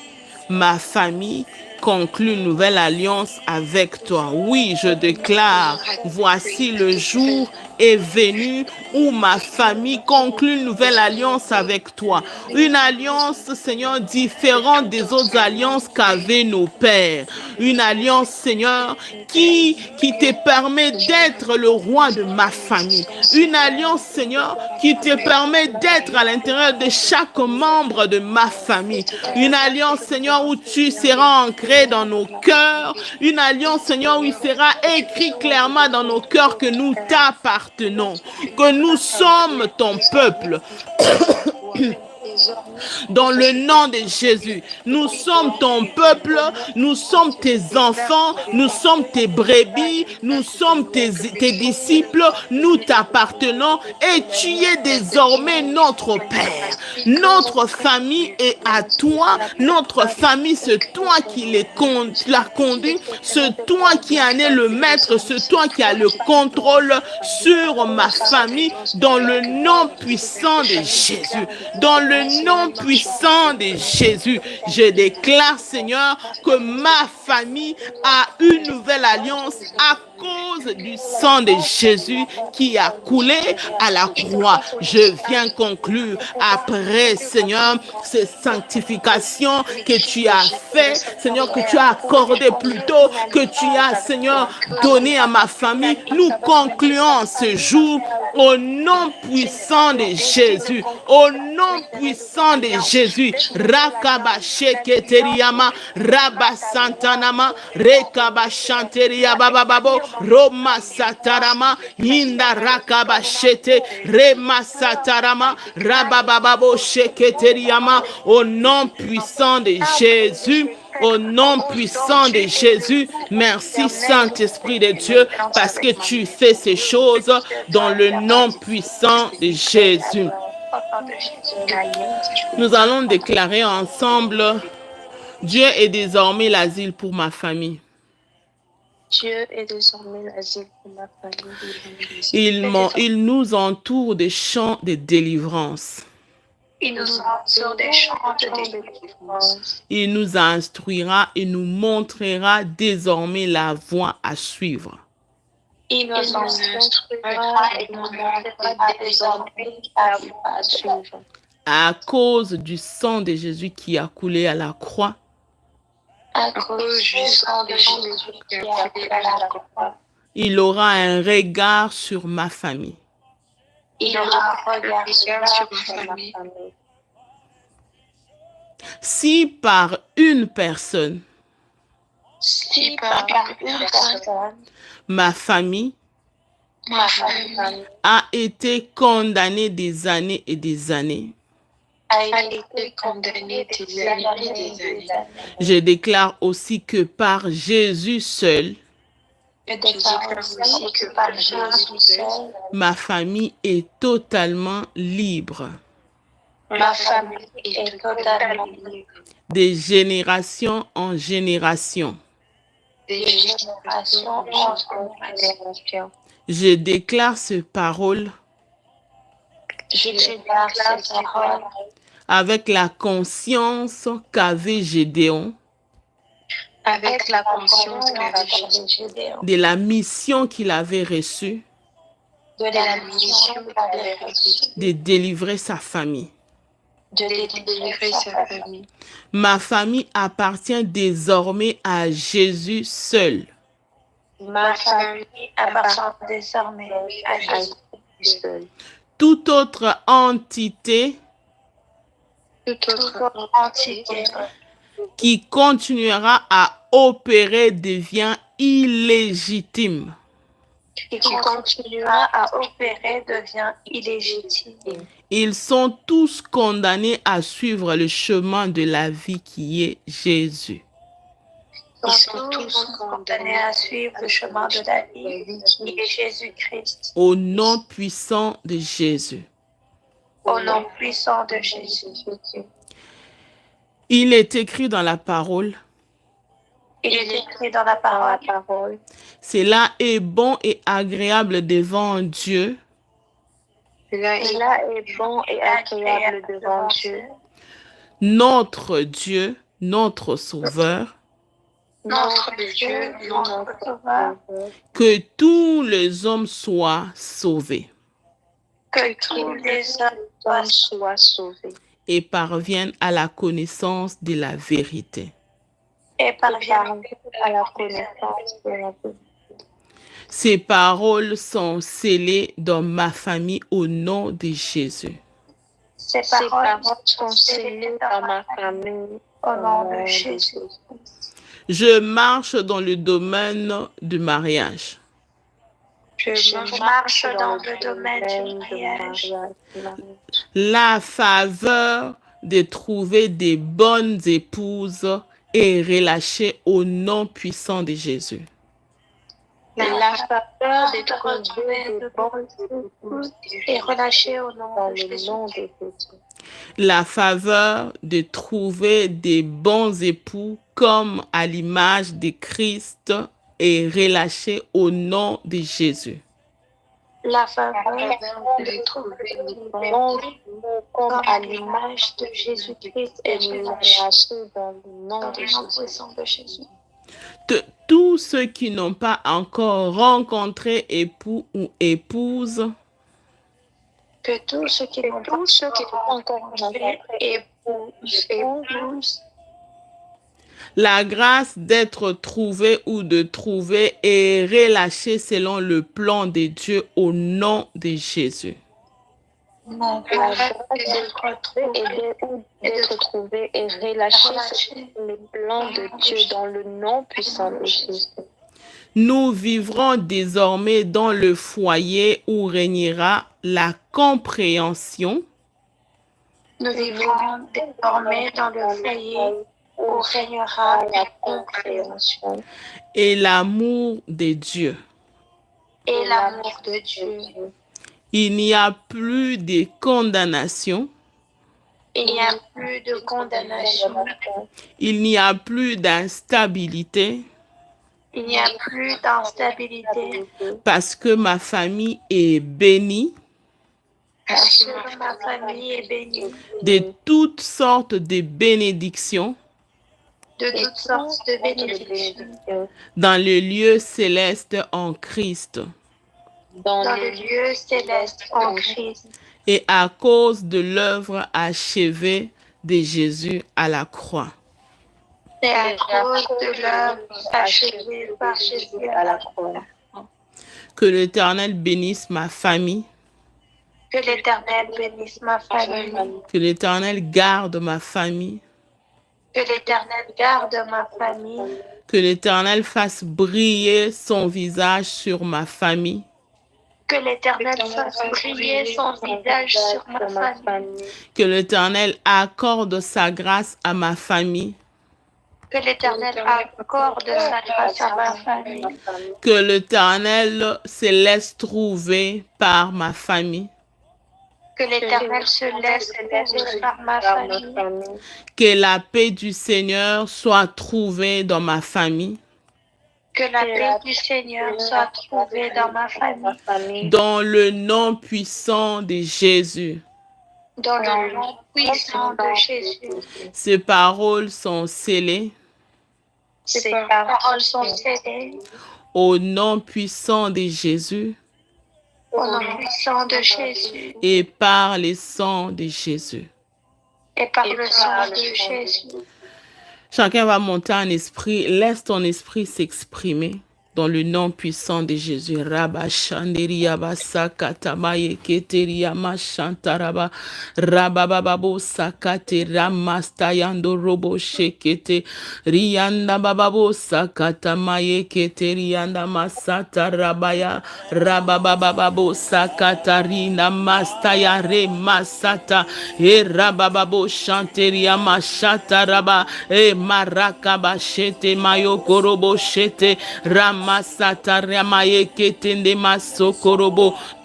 Speaker 2: ma famille conclut une nouvelle alliance avec toi. Oui, je déclare, voici le jour est venu où ma famille conclut une nouvelle alliance avec toi. Une alliance, Seigneur, différente des autres alliances qu'avaient nos pères. Une alliance, Seigneur, qui te permet d'être le roi de ma famille. Une alliance, Seigneur, qui te permet d'être à l'intérieur de chaque membre de ma famille. Une alliance, Seigneur, où tu seras ancré dans nos cœurs. Une alliance, Seigneur, où il sera écrit clairement dans nos cœurs que nous t'appartenons, que nous sommes ton peuple. Dans le nom de Jésus, nous sommes ton peuple, nous sommes tes enfants, nous sommes tes brebis, nous sommes tes disciples, nous t'appartenons et tu es désormais notre Père. Notre famille est à toi, notre famille, c'est toi qui l'as conduit, c'est toi qui en es le maître, c'est toi qui as le contrôle sur ma famille dans le nom puissant de Jésus. Dans le nom puissant de Jésus, je déclare, Seigneur, que ma famille a une nouvelle alliance à cause du sang de Jésus qui a coulé à la croix. Je viens conclure après, Seigneur, ces sanctifications que tu as fait, Seigneur, que tu as accordé plus tôt, que tu as, Seigneur, donné à ma famille. Nous concluons ce jour au nom puissant de Jésus, au nom puissant de Jésus. Rakabasheketeriama, Rabasantanama, Rekabashanteria bababo, Roma satarama, Inda rakabashete, Rema satarama, Rabababo sheketeriama, au nom puissant de Jésus. Au nom puissant de Jésus, merci Saint-Esprit de Dieu parce que tu fais ces choses dans le nom puissant de Jésus. Nous allons déclarer ensemble, Dieu est désormais l'asile pour ma famille.
Speaker 3: Dieu est désormais l'asile pour ma famille.
Speaker 2: Il nous entoure des champs de délivrance.
Speaker 3: Il nous entoure des champs de délivrance.
Speaker 2: Il nous instruira et nous montrera désormais la voie à suivre.
Speaker 3: Il nous instruira et nous montrera désormais la voie à suivre.
Speaker 2: À cause du sang de Jésus qui a coulé à la croix,
Speaker 3: à cause du sang de Jésus qui a coulé à la croix,
Speaker 2: il aura un regard sur ma famille.
Speaker 3: Il aura un regard sur ma famille.
Speaker 2: Si par une personne, ma famille a été condamnée des années et des années, je déclare aussi que par Jésus seul, ma famille est totalement libre.
Speaker 3: Ma famille est totalement libre.
Speaker 2: De génération en génération.
Speaker 3: De génération en génération.
Speaker 2: Je déclare ces paroles.
Speaker 3: Je déclare ces paroles.
Speaker 2: Avec la conscience qu'avait Gédéon.
Speaker 3: Avec la conscience qu'avait Gédéon.
Speaker 2: De la mission qu'il avait reçue.
Speaker 3: De la mission qu'il avait reçue.
Speaker 2: De délivrer sa famille.
Speaker 3: De délivrer sa famille.
Speaker 2: Ma famille appartient désormais à Jésus seul.
Speaker 3: Ma famille appartient désormais à Jésus seul.
Speaker 2: Toute autre entité qui continuera à opérer devient illégitime.
Speaker 3: Qui continuera à opérer devient illégitime.
Speaker 2: Ils sont tous condamnés à suivre le chemin de la vie qui est Jésus.
Speaker 3: Ils sont tous condamnés à suivre le chemin de la vie qui est Jésus-Christ.
Speaker 2: Au nom puissant de Jésus.
Speaker 3: Au nom puissant de Jésus.
Speaker 2: Il est écrit dans la parole.
Speaker 3: Il est écrit dans la parole.
Speaker 2: Cela est bon et agréable devant Dieu.
Speaker 3: Cela est bon et agréable devant Dieu,
Speaker 2: Notre Dieu, notre Sauveur,
Speaker 3: notre Dieu, notre Sauveur,
Speaker 2: que tous les hommes soient sauvés
Speaker 3: que tous les hommes soient sauvés
Speaker 2: et parviennent à la connaissance de la vérité.
Speaker 3: et parviennent à la connaissance de la vérité.
Speaker 2: Ces paroles sont scellées dans ma famille au nom de Jésus.
Speaker 3: Ces paroles sont scellées dans ma famille au nom de Jésus.
Speaker 2: Je marche dans le domaine du mariage.
Speaker 3: Je marche dans le domaine du mariage.
Speaker 2: La faveur de trouver des bonnes épouses est relâchée au nom puissant de Jésus.
Speaker 3: La faveur de trouver de bonnes épouses est relâchée au nom de Jésus.
Speaker 2: La faveur de trouver des bons époux comme à l'image de Christ est relâchée au nom de Jésus.
Speaker 3: La faveur de trouver de bons époux comme à l'image de Jésus-Christ est relâchée dans le nom de Jésus.
Speaker 2: Tous ceux qui n'ont pas encore rencontré époux ou épouse,
Speaker 3: que tous ceux qui n'ont pas encore rencontré épouse,
Speaker 2: la grâce d'être trouvé ou de trouver est relâchée selon le plan de Dieu au nom de Jésus.
Speaker 3: la grâce d'être trouvé et relâchée selon le plan de Dieu dans le nom puissant de Jésus.
Speaker 2: Nous vivrons désormais dans le foyer où régnera la compréhension.
Speaker 3: Nous vivrons désormais dans le foyer où régnera la compréhension
Speaker 2: et l'amour de Dieu.
Speaker 3: Et l'amour de Dieu.
Speaker 2: Il n'y a plus de condamnation.
Speaker 3: Il n'y a plus de condamnation.
Speaker 2: Il n'y a plus d'instabilité.
Speaker 3: Il n'y a plus d'instabilité.
Speaker 2: Parce que ma famille est bénie.
Speaker 3: Parce que ma famille est bénie.
Speaker 2: De toutes sortes de bénédictions.
Speaker 3: De toutes sortes de bénédictions.
Speaker 2: Dans le lieu céleste en Christ.
Speaker 3: Dans le lieu céleste en Christ.
Speaker 2: Et à cause de l'œuvre achevée de Jésus à la croix.
Speaker 3: Et à cause de l'œuvre achevée par Jésus à la croix.
Speaker 2: Que l'Éternel bénisse ma famille.
Speaker 3: Que l'Éternel bénisse ma famille.
Speaker 2: Que l'Éternel garde ma famille.
Speaker 3: Que l'Éternel garde ma famille.
Speaker 2: Que l'Éternel fasse briller son visage sur ma famille.
Speaker 3: Que l'Éternel fasse briller son visage sur ma famille.
Speaker 2: Que l'Éternel accorde sa grâce à ma famille.
Speaker 3: Que l'Éternel accorde sa grâce à ma famille.
Speaker 2: Que l'Éternel se laisse trouver par ma famille.
Speaker 3: Que l'Éternel se laisse trouver par ma famille.
Speaker 2: Que la paix du Seigneur soit trouvée dans ma famille.
Speaker 3: Que la paix du Seigneur soit trouvée dans ma famille.
Speaker 2: Dans le nom puissant de Jésus.
Speaker 3: Dans le nom puissant de Jésus.
Speaker 2: Ces paroles sont scellées.
Speaker 3: Ces paroles sont scellées.
Speaker 2: Au nom puissant de Jésus.
Speaker 3: Au nom puissant de Jésus.
Speaker 2: Et par le sang de Jésus.
Speaker 3: Et par le sang de Jésus.
Speaker 2: Chacun va monter en esprit. Laisse ton esprit s'exprimer dans le nom puissant de Jésus. Rabba Shanderia Basaka Tamaye Keteria Mashantaraba Rabababo Sakate Ramastayando Robo Shekete Rianda Bababo Sakata Maye Keterianda Masata Rabaya Rabababo Sakata Rina Mastaya Re Masata E Rabababo Shanteria Mashata Raba E Marakaba Shete Mayo Korobo Shete Ram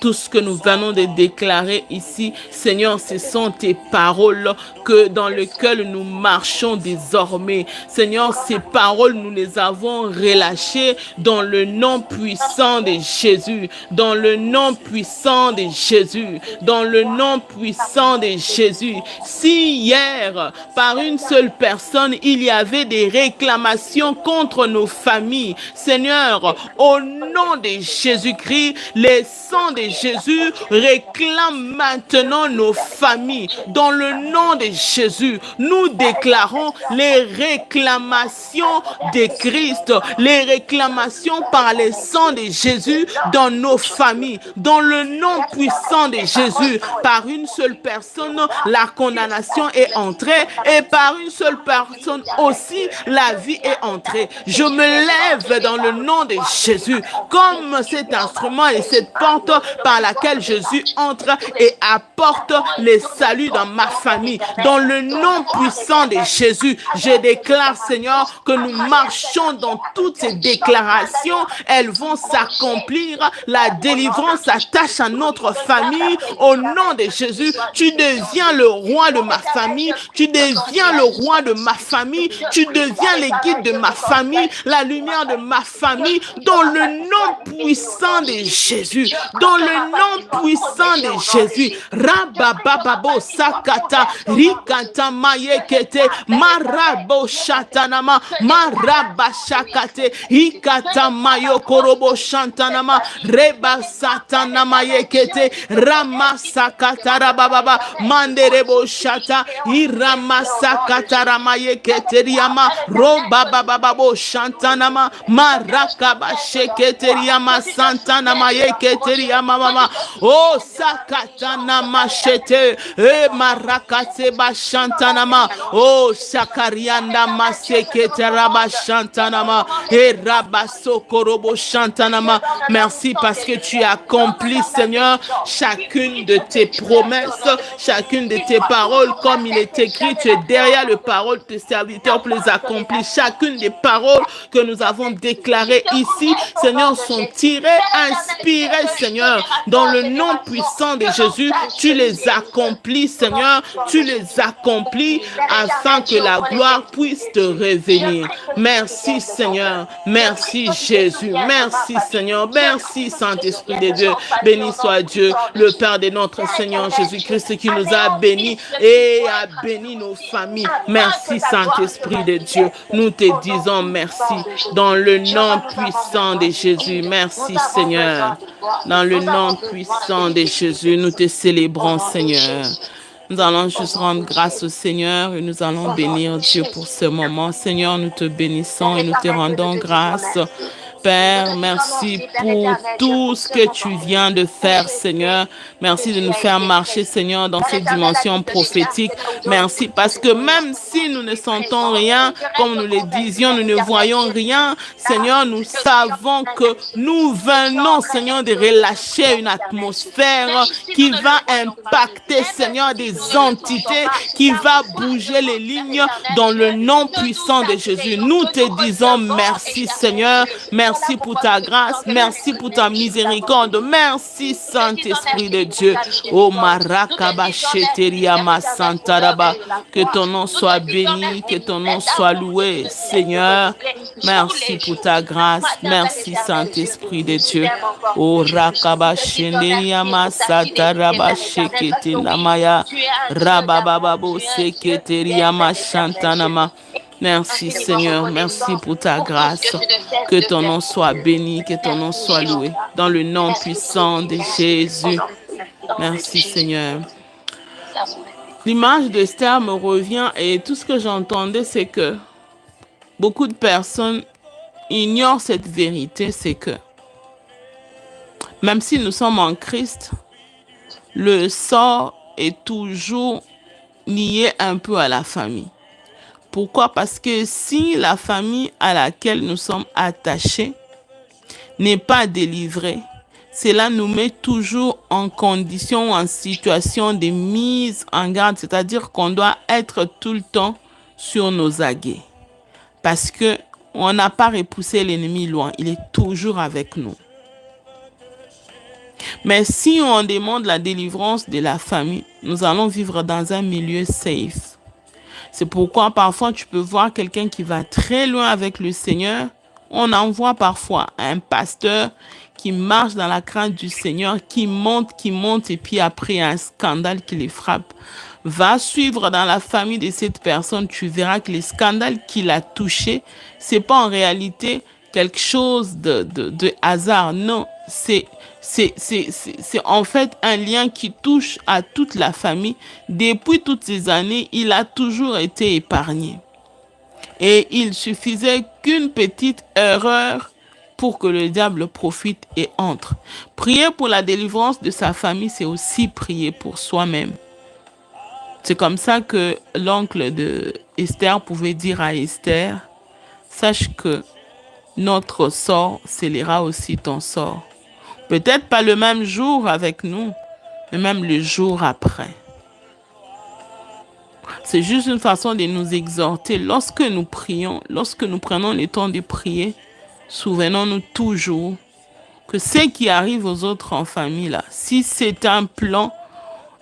Speaker 2: Tout ce que nous venons de déclarer ici, Seigneur, ce sont tes paroles que dans lesquelles nous marchons désormais. Seigneur, ces paroles, nous les avons relâchées dans le nom puissant de Jésus, dans le nom puissant de Jésus, dans le nom puissant de Jésus. Si hier, par une seule personne, il y avait des réclamations contre nos familles, Seigneur, au nom de Jésus-Christ, le sang de Jésus réclame maintenant nos familles. Dans le nom de Jésus, nous déclarons les réclamations de Christ, les réclamations par le sang de Jésus dans nos familles. Dans le nom puissant de Jésus, par une seule personne, la condamnation est entrée et par une seule personne aussi, la vie est entrée. Je me lève dans le nom de Jésus comme cet instrument et cette porte par laquelle Jésus entre et apporte le salut dans ma famille. Dans le nom puissant de Jésus, je déclare, Seigneur, que nous marchons dans toutes ces déclarations. Elles vont s'accomplir. La délivrance s'attache à notre famille. Au nom de Jésus, tu deviens le roi de ma famille. Tu deviens le roi de ma famille. Tu deviens le guide de ma famille, la lumière de ma famille. Dans le nom puissant de Jésus. Dans le nom puissant de Jésus. Rabababo sakata rikata mayekete marabo shatanama marabashakate ikata mayokorobo shantanama reba satanama yekete ramasakata rababa manderebo shata iramasakata ramayekete riama robabababo shantanama marakaba shekete riama santanama yekete riama mama oh sakatana machete e marakate bashantanama oh shakarianda masekete rabashantanama e rabasokorobo shantanama. Merci parce que tu accomplis, Seigneur, chacune de tes promesses, chacune de tes paroles, comme il est écrit, tu es derrière les paroles de tes serviteurs pour les accomplir. Chacune des paroles que nous avons déclarées ici, Seigneur, sont tirées, inspirées, Seigneur, dans le nom puissant de Jésus. Tu les accomplis, Seigneur, tu les accomplis afin que la gloire puisse te revenir. Merci, Seigneur. Merci, Jésus. Merci, Seigneur. Merci, Saint-Esprit de Dieu. Béni soit Dieu, le Père de notre Seigneur Jésus-Christ qui nous a bénis et a béni nos familles. Merci, Saint-Esprit de Dieu. Nous te disons merci dans le nom puissant de Jésus. Merci, Seigneur. Dans le nom puissant de Jésus, nous te célébrons, Seigneur. Nous allons juste rendre grâce au Seigneur et nous allons bénir Dieu pour ce moment. Seigneur, nous te bénissons et nous te rendons grâce. Père, merci pour tout ce que tu viens de faire, Seigneur. Merci de nous faire marcher, Seigneur, dans cette dimension prophétique. Merci parce que même si nous ne sentons rien, comme nous le disions, nous ne voyons rien, Seigneur, nous savons que nous venons, Seigneur, de relâcher une atmosphère qui va impacter, Seigneur, des entités, qui va bouger les lignes dans le nom puissant de Jésus. Nous te disons merci, Seigneur. Merci pour ta grâce. Merci pour ta miséricorde. Merci, Saint-Esprit de Dieu. Oh, Marakaba Sheteria Masantaraba. Que ton nom soit béni, que ton nom soit loué, Seigneur. Merci pour ta grâce. Merci, Saint-Esprit de Dieu. Oh, Rakaba Shenderia Masataraba Shekete Namaya. Rabababo Seketeria Mashantanama. Merci, Seigneur. Merci pour ta grâce. Que ton nom soit béni, que ton nom soit loué. Dans le nom puissant de Jésus. Merci, Seigneur. L'image d'Esther me revient et tout ce que j'entendais, c'est que beaucoup de personnes ignorent cette vérité, c'est que même si nous sommes en Christ, le sort est toujours lié un peu à la famille. Pourquoi? Parce que si la famille à laquelle nous sommes attachés n'est pas délivrée, cela nous met toujours en condition, en situation de mise en garde, c'est-à-dire qu'on doit être tout le temps sur nos aguets. Parce que On n'a pas repoussé l'ennemi loin. Il est toujours avec nous. Mais si on demande la délivrance de la famille, nous allons vivre dans un milieu safe. C'est pourquoi parfois tu peux voir quelqu'un qui va très loin avec le Seigneur. On en voit parfois un pasteur qui marche dans la crainte du Seigneur, qui monte et puis après un scandale qui les frappe. Va suivre dans la famille de cette personne, tu verras que les scandales qu'il a touchés, c'est pas en réalité quelque chose de hasard. Non, c'est en fait un lien qui touche à toute la famille. Depuis toutes ces années, il a toujours été épargné. Et il suffisait qu'une petite erreur pour que le diable profite et entre. Prier pour la délivrance de sa famille, c'est aussi prier pour soi-même. C'est comme ça que l'oncle de Esther pouvait dire à Esther, sache que notre sort scellera aussi ton sort. Peut-être pas le même jour avec nous, mais même le jour après. C'est juste une façon de nous exhorter. Lorsque nous prions, lorsque nous prenons le temps de prier, souvenons-nous toujours que ce qui arrive aux autres en famille, là, si c'est un plan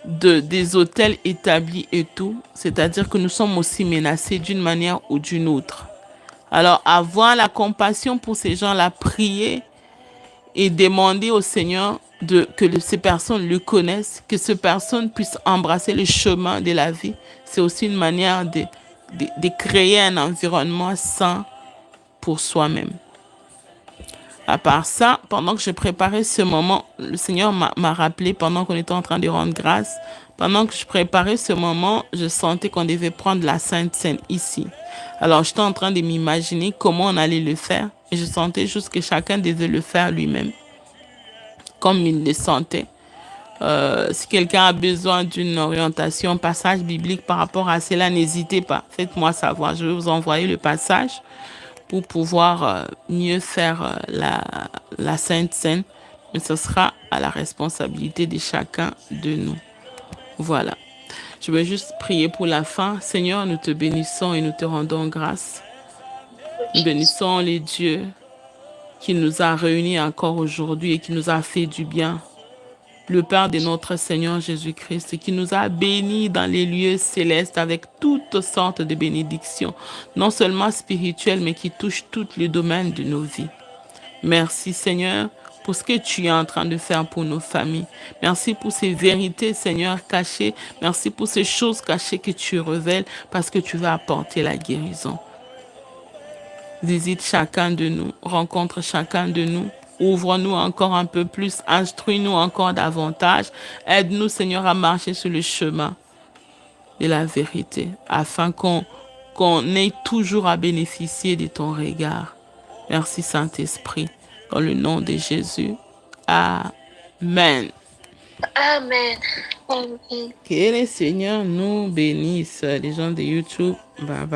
Speaker 2: des hôtels établis et tout, c'est-à-dire que nous sommes aussi menacés d'une manière ou d'une autre. Alors, avoir la compassion pour ces gens-là, prier et demander au Seigneur que ces personnes le connaissent, que ces personnes puissent embrasser le chemin de la vie, c'est aussi une manière de créer un environnement sain pour soi-même. À part ça, pendant que je préparais ce moment, le Seigneur m'a rappelé pendant qu'on était en train de rendre grâce, pendant que je préparais ce moment, je sentais qu'on devait prendre la Sainte Seine ici. Alors, j'étais en train de m'imaginer comment on allait le faire et je sentais juste que chacun devait le faire lui-même, comme il le sentait. Si quelqu'un a besoin d'une orientation, passage biblique par rapport à cela, n'hésitez pas, faites-moi savoir. Je vais vous envoyer le passage pour pouvoir mieux faire la Sainte Seine, mais ce sera à la responsabilité de chacun de nous. Voilà. Je vais juste prier pour la fin. Seigneur, nous te bénissons et nous te rendons grâce. Nous bénissons les dieux qui nous a réunis encore aujourd'hui et qui nous a fait du bien. Le Père de notre Seigneur Jésus-Christ, qui nous a bénis dans les lieux célestes avec toutes sortes de bénédictions, non seulement spirituelles, mais qui touchent tous les domaines de nos vies. Merci Seigneur pour ce que tu es en train de faire pour nos familles. Merci pour ces vérités, Seigneur, cachées. Merci pour ces choses cachées que tu révèles parce que tu vas apporter la guérison. Visite chacun de nous, rencontre chacun de nous. Ouvre-nous encore un peu plus, instruis-nous encore davantage. Aide-nous, Seigneur, à marcher sur le chemin de la vérité, afin qu'on ait toujours à bénéficier de ton regard. Merci, Saint-Esprit, dans le nom de Jésus. Amen.
Speaker 3: Amen. Amen.
Speaker 2: Que le Seigneur nous bénisse. Les gens de YouTube, bye bye.